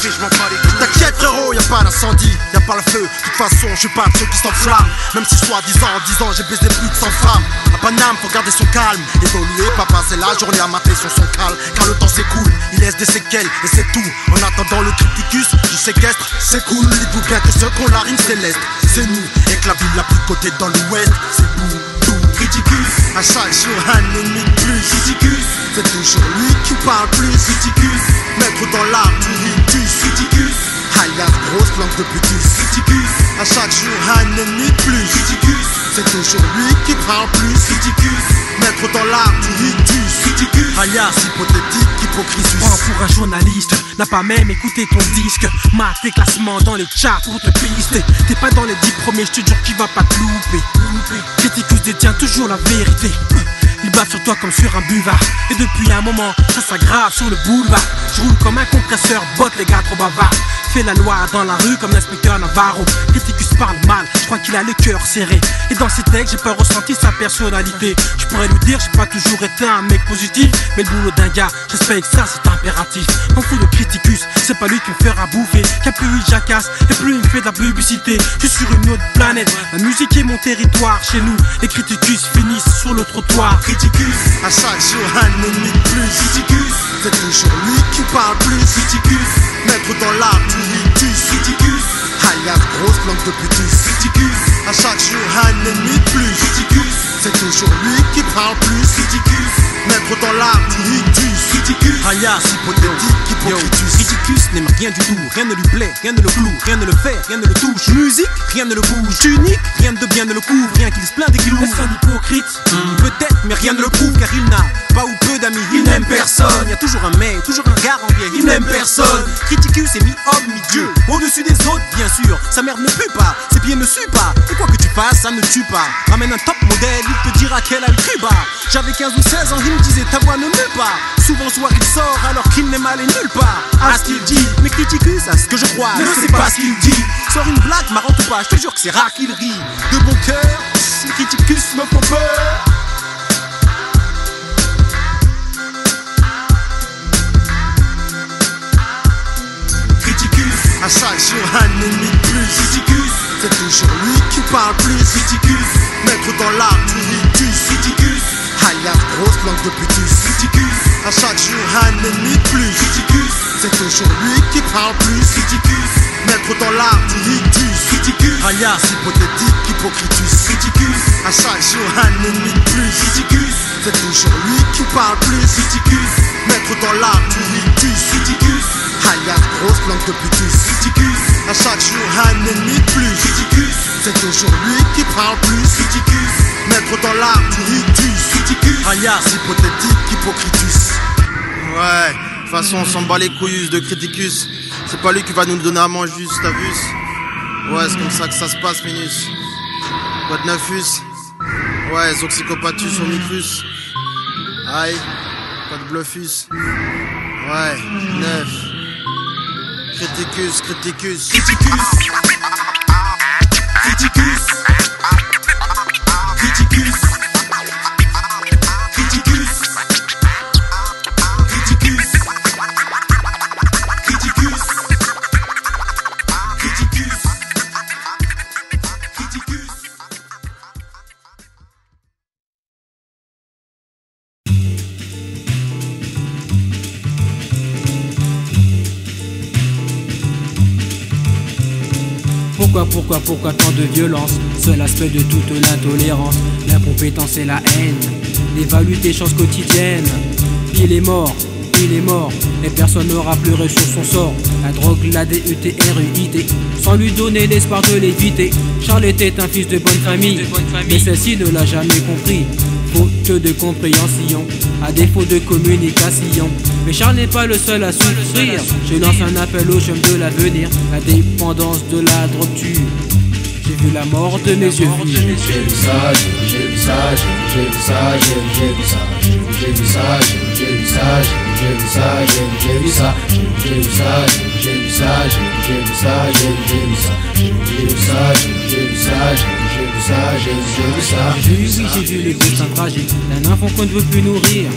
Je m'en bats les couilles. T'inquiète frérot, y'a pas d'incendie, y'a pas le feu. De toute façon je suis pas de ceux qui s'enflamment. Même si soi-disant en 10 ans j'ai baisé plus de 100 femmes. À Paname faut garder son calme. Évoluer, pas passer la journée à mater sur son calme. Car le temps s'écoule, il laisse des séquelles et c'est tout. En attendant le criticus, je séquestre, c'est cool. Dites-vous bien que ceux qu'on la rime céleste, c'est nous. Et que la ville la plus cotée dans l'ouest, c'est tout. Criticus, à chaque jour un ennemi de plus. Criticus, c'est toujours lui qui parle plus. Criticus, mettre dans l'art du rictus. Criticus, alias grosse langue de putus. Criticus, À chaque jour un ennemi de plus. Criticus, c'est toujours lui qui prend plus. Criticus, mettre dans l'art du rictus. Criticus, alias hypothétique hypocrisie. Prends pour un journaliste, n'a pas même écouté ton disque. Mate tes classements dans les charts pour te pister. T'es pas dans les 10 premiers, je te jure qu'il va pas te louper. Criticus détient toujours la vérité. Il bave sur toi comme sur un buvard. Et depuis un moment, ça s'aggrave sur le boulevard. Je roule comme un compresseur, botte les gars trop bavards. Fais la loi dans la rue comme l'inspecteur Navarro. Criticus parle mal, je crois qu'il a le cœur serré. Et dans ses textes, j'ai pas ressenti sa personnalité. Je pourrais lui dire, j'ai pas toujours été un mec positif. Mais le boulot d'un gars, j'espère que ça c'est impératif. M'en fous de Criticus, c'est pas lui qui me fera bouffer. Qu'un plus il jacasse, et plus il me fait de la publicité. Je suis sur une autre planète, la musique est mon territoire. Chez nous, les Criticus finissent sur le trottoir. Criticus, à chaque jour un ennemi de plus. Criticus, c'est toujours lui qui parle plus. Criticus, mettre dans l'art du rictus. Criticus, alias grosse langue de putus. Criticus, à chaque jour un ennemi de plus. Criticus, c'est toujours lui qui parle plus. Criticus, mettre dans l'art du rictus. Criticus, alias hypothétique hypocritus. Criticus n'aime rien du tout, rien ne lui plaît, rien ne le cloue, rien ne le fait, rien ne le touche. Musique, rien ne le bouge. Unique, rien de bien ne le couvre, rien qu'il se plaint des clous. Est-ce un hypocrite? Peut-être, mais rien ne le prouve, car il n'a pas ou peu d'amis. Il n'aime personne. Y a toujours un mais, toujours un gars en vieille. Il n'aime personne. Criticus est mi-homme, mi-dieu. Au-dessus des autres, bien sûr. Sa mère ne pue pas, ses pieds ne suent pas. Et quoi que tu fasses, ça ne tue pas. Ramène un top modèle, il te dira qu'elle a le cul bas. J'avais 15 ou 16 ans, il me disait ta voix ne meut pas. Souvent soir il sort alors qu'il n'est mal et nulle part. À ce qu'il dit, mais Criticus, à ce que je crois, ne sait pas ce qu'il dit. Sort une blague marrante ou pas, je te jure que c'est rare qu'il rit. De bon cœur, les Criticus me font peur. À chaque jour un ennemi de plus. Criticus, c'est toujours lui qui parle plus. Criticus, mettre dans l'art du rictus. Criticus, alias grosse langue de putus. Criticus, à chaque jour un ennemi de plus. Criticus, c'est toujours lui qui parle plus. Criticus, mettre dans l'art du rictus. Criticus, alias hypothétique hypocritus. Criticus, à chaque jour un ennemi de plus. Criticus, c'est toujours lui qui parle plus. Criticus, mettre dans l'art du rictus. Criticus, alias grosse langue de putus. Criticus, à chaque jour un ennemi de plus. Criticus, c'est toujours lui qui parle plus. Criticus, mettre dans l'art du rictus. Criticus, alias hypothétique hypocritus. Ouais, de toute façon on s'en bat les couilles de Criticus. C'est pas lui qui va nous le donner à manger, t'as vu? Ouais, c'est comme ça que ça se passe, Minus. Quoi de neufus? Ouais, Zoxicopatus omicrus. Aïe, pas de bluffus. Ouais, neuf. Criticus, Criticus. Criticus. Criticus. Criticus. Criticus. Criticus. Criticus. Criticus. Criticus. Pourquoi tant de violence? Seul aspect de toute l'intolérance, l'incompétence et la haine. Évalue tes chances quotidiennes. Il est mort, et personne n'aura pleuré sur son sort. La drogue, la DETRUIT, sans lui donner l'espoir de l'éviter. Charles était un fils de bonne famille, mais celle-ci ne l'a jamais compris. Faute de compréhension, à défaut de communication. Mais Charles n'est pas le seul à souffrir. Je lance un appel aux jeunes de l'avenir. La dépendance de la drogue tue. J'ai vu la mort de mes yeux. J'ai vu ça, j'ai vu ça, j'ai vu ça, j'ai vu ça, j'ai vu ça, j'ai vu ça, j'ai vu ça, j'ai vu ça, j'ai vu ça, j'ai vu ça, j'ai vu ça, j'ai vu ça, j'ai vu ça, j'ai vu ça, j'ai vu ça, j'ai vu ça. J'ai vu les destins tragiques d'un enfant qu'on ne veut plus nourrir.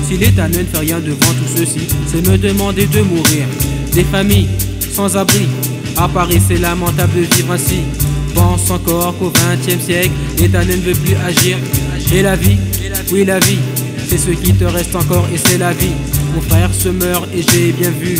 Si l'État ne fait rien devant tout ceci, c'est me demander de mourir. Des familles sans abri, à Paris c'est lamentable de vivre ainsi. Pense encore qu'au XXe siècle, l'État ne veut plus agir. Et la vie, oui la vie, c'est ce qui te reste encore et c'est la vie. Mon frère se meurt et j'ai bien vu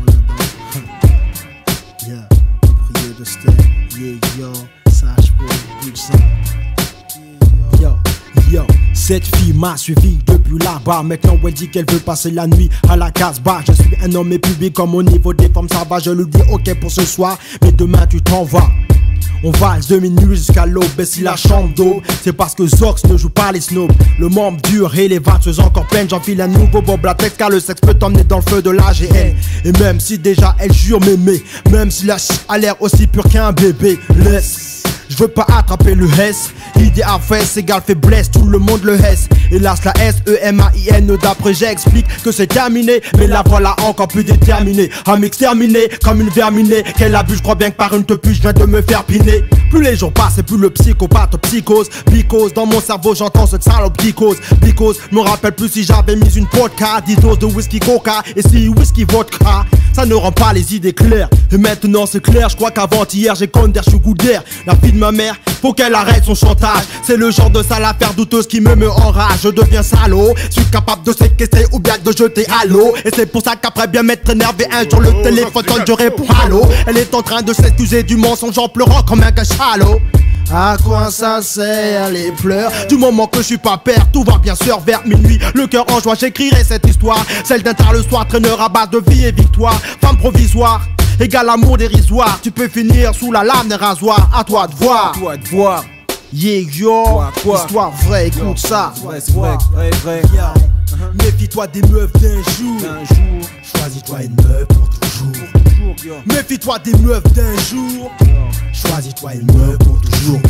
sont là-dedans. Yeah, prier de step, yeah, yo, sage pour plus de ça. Yo, yo, cette fille m'a suivi depuis là-bas. Maintenant elle dit qu'elle veut passer la nuit à la Casbah. Je suis un homme public comme au niveau des femmes ça va. Je lui dis ok pour ce soir, mais demain tu t'en vas. On valse de minuit jusqu'à l'aube, et si la chambre d'eau, c'est parce que Zox ne joue pas les snobs. Le membre dur et les valseuses encore pleines, j'enfile un nouveau bob latex car le sexe peut t'emmener dans le feu de l'AGN. Et même si déjà elle jure m'aimer, même si la ch a l'air aussi pure qu'un bébé, laisse. Je veux pas attraper le S. Idée à fesse égale faiblesse, tout le monde le S. Hélas la S-E-M-A-I-N. D'après j'explique que c'est terminé, mais la voilà encore plus déterminée à m'exterminer comme une verminée. Qu'elle abuse, je crois bien que par une tepuche je viens de me faire piner. Plus les jours passent et plus le psychopathe psychose. Bicose, dans mon cerveau j'entends cette salope psychose. Bicose, me rappelle plus si j'avais mis une vodka, 10 doses de whisky coca et si whisky vodka. Ça ne rend pas les idées claires. Et maintenant c'est clair, je crois qu'avant-hier j'ai condé, je suis goût d'air. La fille de ma mère, faut qu'elle arrête son chantage. C'est le genre de sale affaire douteuse qui me enrage. Je deviens salaud, je suis capable de séquestrer ou bien de jeter à l'eau. Et c'est pour ça qu'après bien m'être énervé un jour le téléphone sonne, je réponds allô. Elle est en train de s'excuser du mensonge en pleurant comme un cachalot. À quoi ça sert les pleurs? Du moment que je suis pas père, tout va bien sûr vers minuit. Le cœur en joie, j'écrirai cette histoire. Celle d'un tard le soir, traîneur à base de vie et victoire. Femme provisoire, égal amour dérisoire. Tu peux finir sous la lame d'un rasoir. À toi de voir. Yeah yo, quoi? Histoire vraie, écoute ça. C'est vrai. Méfie-toi des meufs d'un jour. Choisis-toi une meuf pour toujours. Méfie-toi des meufs d'un jour. Choisis-toi une meuf pour toujours.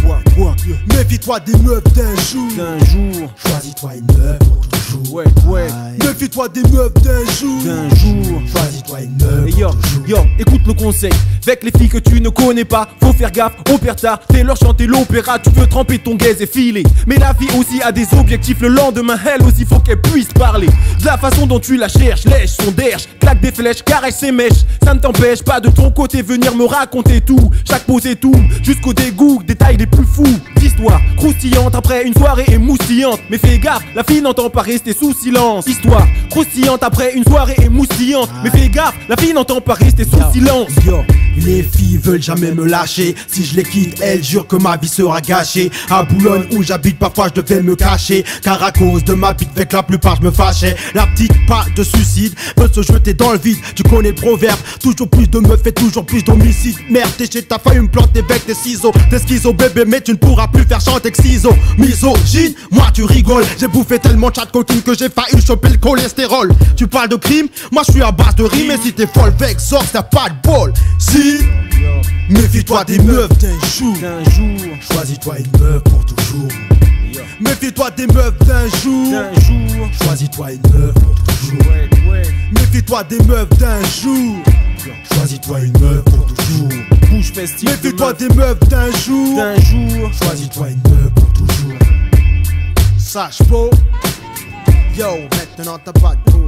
Méfie-toi des meufs d'un jour. Choisis-toi une meuf pour toujours. Méfie-toi des meufs d'un jour. Choisis-toi une meuf pour toujours. Yo, écoute le conseil. Avec les filles que tu ne connais pas, faut faire gaffe au père tard. Fais leur chanter l'opéra, tu veux tremper ton gaze et filer. Mais la vie aussi a des objectifs. Le lendemain, elle aussi faut qu'elle puisse parler. De la façon dont tu la cherches, lèche son derche, claque des flèches, caresse ses mèches. Ça ne t'empêche pas de ton côté venir me raconter tout. Chaque pose et tout, jusqu'au dégoût, détails les plus fous. Histoire croustillante après une soirée émoustillante. Mais fais gaffe, la fille n'entend pas rester sous silence. Histoire croustillante après une soirée émoustillante. Mais fais gaffe, la fille n'entend pas rester sous silence. Yo, les filles veulent jamais me lâcher. Si je les quitte, elles jurent que ma vie sera gâchée. À Boulogne où j'habite, parfois je devais me cacher. Car à cause de ma bite, avec la plupart je me fâchais. La petite patte de suicide peut se jeter dans le vide. Tu connais le proverbe, toujours plus de meufs et toujours plus d'homicides. Merde, t'es chez ta faille, me planter avec des ciseaux. T'es schizo bébé, mais tu ne pourras plus faire chanter que ciseaux. Misogyne, moi tu rigoles. J'ai bouffé tellement de chat coquine que j'ai failli choper le cholestérol. Tu parles de crime, moi je suis à base de rime. Et si t'es folle avec Zox, t'as pas de bol. Si, méfie-toi des meufs d'un jour. Choisis-toi une meuf pour toujours. Méfie-toi des meufs d'un jour. Choisis-toi une meuf pour toujours. Méfie-toi des meufs d'un jour. Choisis-toi une meuf pour toujours. Bouge festive. Méfie-toi des meufs d'un jour. Choisis-toi une meuf pour toujours. Sache faux. Yo, maintenant t'as pas de peau.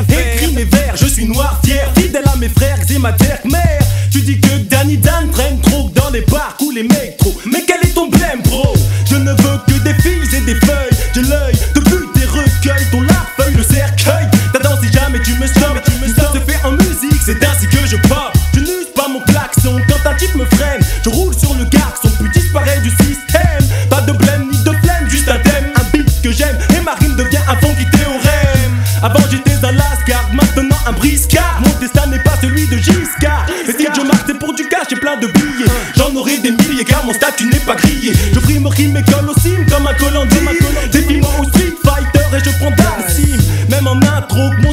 Écris mes vers, je suis noir, fier, fidèle à mes frères, c'est ma terre mère. Tu dis que Danny Dan traîne trop dans les parcs ou les mecs trop. Mais quel est ton blême, bro? Je ne veux que des filles et des feuilles. J'ai l'œil de but et recueil, ton larfeuille, le cercueil. T'as dansé jamais, tu me stoppes. Ça se fait en musique, c'est ainsi que je pop. Je n'use pas mon klaxon quand un type me freine. Je roule sur le garçon, puis disparaît du système. Pas de blême ni de flemme, juste un thème, un beat que j'aime. Et ma rime devient un funky théorème. Avant j'étais un lascar, maintenant un briscard. Mon destin n'est pas celui de Giscard.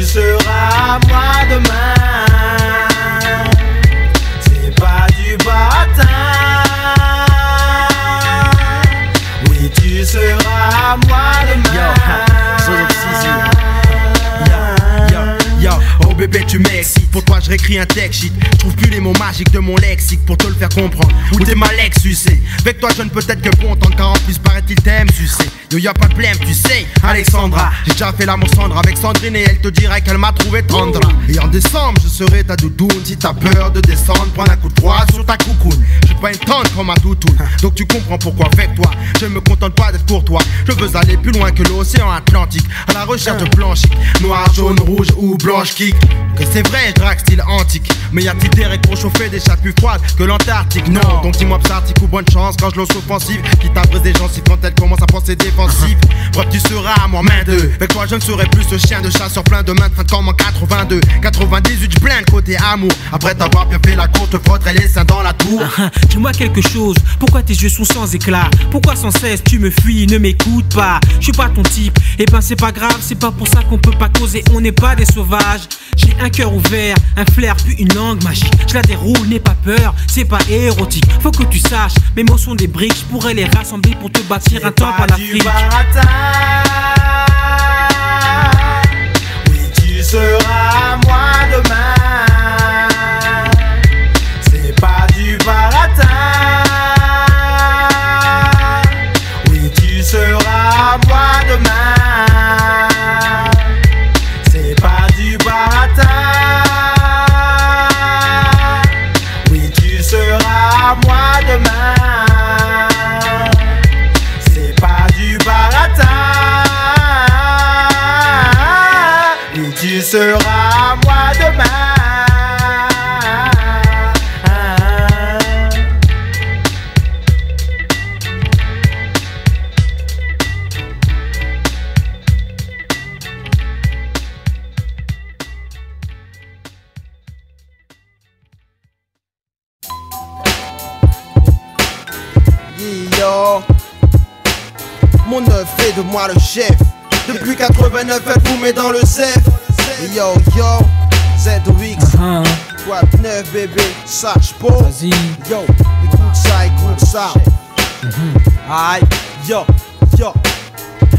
tu seras moi demain. C'est pas du bâtard. Oui, tu seras moi demain. Oh bébé tu m'excites, pour toi je réécris un texte shit. Je trouve plus les mots magiques de mon lexique pour te le faire comprendre. Où t'es ma Lex, tu sais. Avec toi je ne peux être que bon, tant qu'en plus paraît-il t'aime, tu sais. Yo y'a pas de blême, tu sais, Alexandra. J'ai déjà fait l'amour Sandra avec Sandrine et elle te dirait qu'elle m'a trouvé tendre. Et en décembre je serai ta doudoune. Si t'as peur de descendre, prends un coup de froid sur ta coucoune. Je suis pas une tante comme ma toutoune, donc tu comprends pourquoi avec toi je me contente pas d'être pour toi. Je veux aller plus loin que l'océan Atlantique, à la recherche de blanchique, noir, jaune, rouge ou blanche kick. Que c'est vrai, je drague style antique, mais y'a petit derrière pour chauffer des chats plus froides que l'Antarctique. Non, donc dis-moi psartique ou bonne chance quand je l'ose offensive, qui t'abrise des gencives quand elle commence à penser défensive. Bref, tu seras à moi main deux. Avec toi je ne serai plus ce chien de chasseur plein de mains de fin comme en 82. 98 je blinde côté amour. Après t'avoir bien fait la cour, te frotterai les seins dans la tour. Dis-moi quelque chose, pourquoi tes yeux sont sans éclat? Pourquoi sans cesse tu me fuis, ne m'écoute pas? Je suis pas ton type, et ben c'est pas grave. C'est pas pour ça qu'on peut pas causer, on n'est pas des sauvages. J'ai un cœur ouvert, un flair puis une langue magique. Je la déroule, n'aie pas peur, c'est pas érotique. Faut que tu saches, mes mots sont des briques. Je pourrais les rassembler pour te bâtir un temple en Afrique. Oui, tu seras moi demain. C'est pas du baratin. Oui, tu seras moi demain. C'est pas du baratin. Oui, tu seras moi demain. C'est pas du baratin. Oui, tu seras moi demain. Yo, mon œuf fait de moi le chef. Depuis 89 elle vous met dans le zef. Yo yo, ZOX, quoi de neuf bébé, sache pas. Vas-y. Yo, écoute ça. Aïe, yo, yo.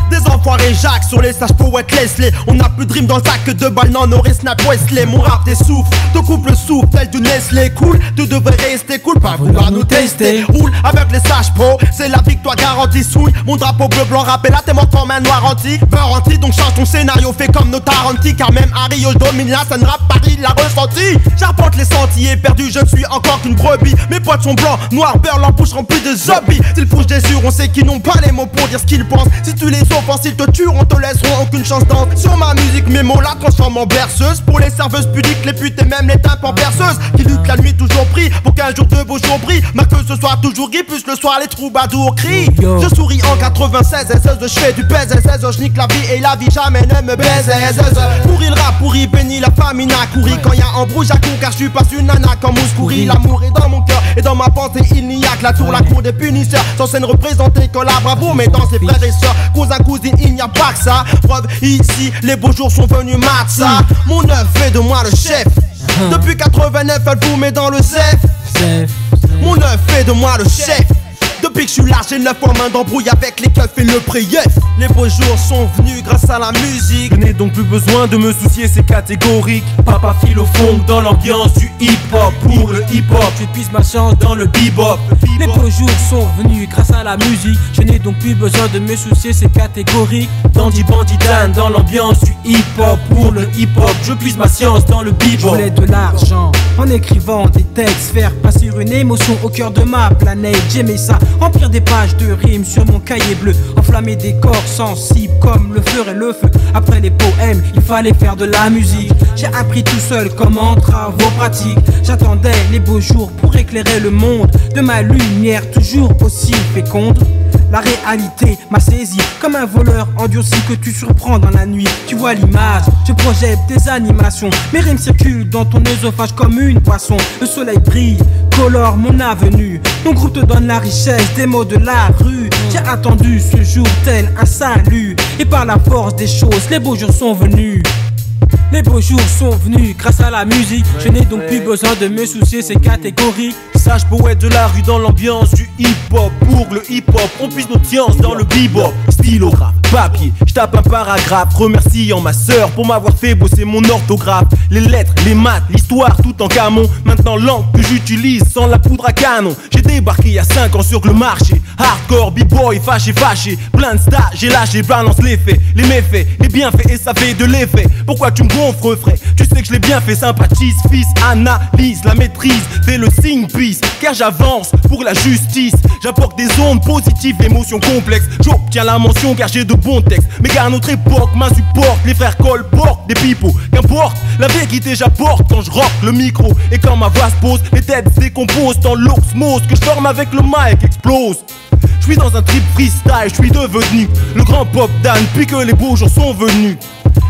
Des enfoirés Jacques sur les sages poètes Leslie. On a plus de rimes dans le sac que de balles, non, aurait Snap Wesley. Mon rap t'essouffle, te coupe le souffle tel du Nestlé. Cool, tu devrais rester cool, pas vouloir nous tester. Roule avec les sages pro, c'est la victoire garantie. Souille, mon drapeau bleu blanc rappé là, t'es mort comme un noir anti. Beurre anti, donc change ton scénario, fais comme nos Tarantino. Car même Harry, je domine la scène rap, Paris l'a ressenti. J'arpente les sentiers perdus, je ne suis encore qu'une brebis. Mes potes sont blancs, noirs, beurre, leur bouche remplie de zombies. S'ils poussent des sur, on sait qu'ils n'ont pas les mots pour dire ce qu'ils pensent. Si tu les offenses, ils te tueront, te laisseront aucune chance d'entendre. Sur ma musique, mes mots la transforment en berceuse. Pour les serveuses pudiques, les putes et même les tympans perceuses. Qui luttent la nuit toujours pris pour qu'un jour de beaux jours brillent. Ma queue ce soir toujours gris, plus le soir les troubadours crient. Je souris en 96, je fais du pèse, je nique la vie et la vie jamais ne me baise. Pourri le rap, pourri, béni la famine a couru. Quand y'a embrouille à court, car je suis pas une nana comme Mouskouri. L'amour est dans mon cœur et dans ma pensée, il n'y a que la tour, la cour des punisseurs. Censée ne représenter que la bravoure, mais dans ses frères et sœurs, cousin, cousine, il n'y a pas que ça. Preuve ici, les beaux jours sont venus mat ça. Mon œuf fait de moi le chef. Depuis 89, elle vous met dans le zef. Mon œuf fait de moi le chef. Depuis que je suis là, j'ai 9 en main d'embrouille avec les keufs et le prief. Les beaux jours sont venus grâce à la musique. Je n'ai donc plus besoin de me soucier, c'est catégorique. Papa file au fond dans l'ambiance du hip-hop. Pour le hip-hop, je puise ma chance dans le bebop. Les beaux jours sont venus grâce à la musique. Je n'ai donc plus besoin de me soucier, c'est catégorique. Dandy Bandy Dan dans l'ambiance du hip-hop. Pour le hip-hop, je puise ma science dans le bebop. Je voulais de l'argent en écrivant des textes, faire passer une émotion au cœur de ma planète. J'aimais ça, remplir des pages de rimes sur mon cahier bleu, enflammer des corps sensibles comme le feu et le feu. Après les poèmes, il fallait faire de la musique. J'ai appris tout seul comme en travaux pratiques. J'attendais les beaux jours pour éclairer le monde de ma lumière toujours aussi féconde. La réalité m'a saisi comme un voleur endurci que tu surprends dans la nuit. Tu vois l'image, je projette des animations. Mes rimes circulent dans ton œsophage comme une boisson. Le soleil brille, colore mon avenue. Mon groupe te donne la richesse des mots de la rue. J'ai attendu ce jour tel un salut. Et par la force des choses, les beaux jours sont venus. Les beaux jours sont venus grâce à la musique. Je n'ai donc plus besoin de me soucier, c'est catégorique. Sage poète de la rue dans l'ambiance du hip-hop. Pour le hip-hop, on puise notre science dans le bebop. Stylographe, papier, je tape un paragraphe remerciant ma sœur pour m'avoir fait bosser mon orthographe. Les lettres, les maths, l'histoire tout en camon. Maintenant langue que j'utilise sans la poudre à canon. J'ai débarqué il y a 5 ans sur le marché. Hardcore, b-boy, fâché, plein de stages, j'ai lâché, balance les faits, les méfaits, les bienfaits et ça fait de l'effet. Pourquoi tu me gonfres frère? Tu sais que je l'ai bien fait, sympathise, fils, analyse, la maîtrise, fais le signe peace, car j'avance pour la justice. J'apporte des ondes positives, émotions complexes. J'obtiens la mention car j'ai de bons textes. Mais car notre époque m'insupporte, les frères colportent des pipeaux. Qu'importe, la vérité j'apporte quand je rock le micro. Et quand ma voix se pose, les têtes se décomposent dans l'osmose que je forme avec le mic explose. Je suis dans un trip freestyle, je suis devenu le grand pop Dan puis que les beaux jours sont venus.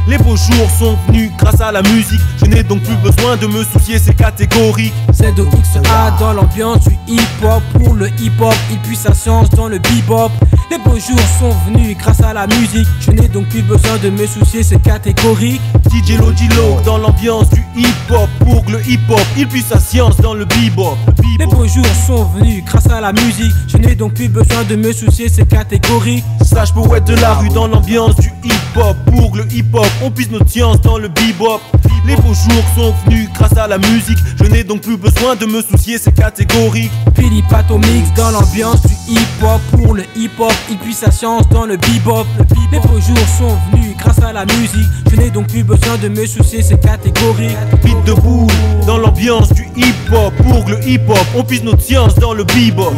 Les beaux jours sont venus grâce à la musique. Je n'ai donc plus besoin de me soucier, c'est catégorique. ZOXA dans l'ambiance du hip-hop. Pour le hip-hop, il puise sa science dans le bebop. Les beaux jours sont venus grâce à la musique. Je n'ai donc plus besoin de me soucier, c'est catégorique. DJ Lodilo dans l'ambiance du hip-hop. Pour le hip-hop, il puise sa science dans le bebop. Les beaux jours sont venus grâce à la musique. Je n'ai donc plus besoin de me soucier, c'est catégorique. Sage poète de la rue dans l'ambiance du hip-hop. Pour le hip-hop, on puise notre science dans le bebop. Les beaux jours sont venus grâce à la musique. Je n'ai donc plus besoin de me soucier, c'est catégorique. Philippe Atomix dans l'ambiance du hip-hop. Pour le hip-hop, il puise sa science dans le bebop. Les beaux jours sont venus grâce à la musique. Je n'ai donc plus besoin de me soucier, c'est catégorique. Beat de boule dans l'ambiance du hip-hop. Pour le hip-hop, on puise notre science dans le bebop.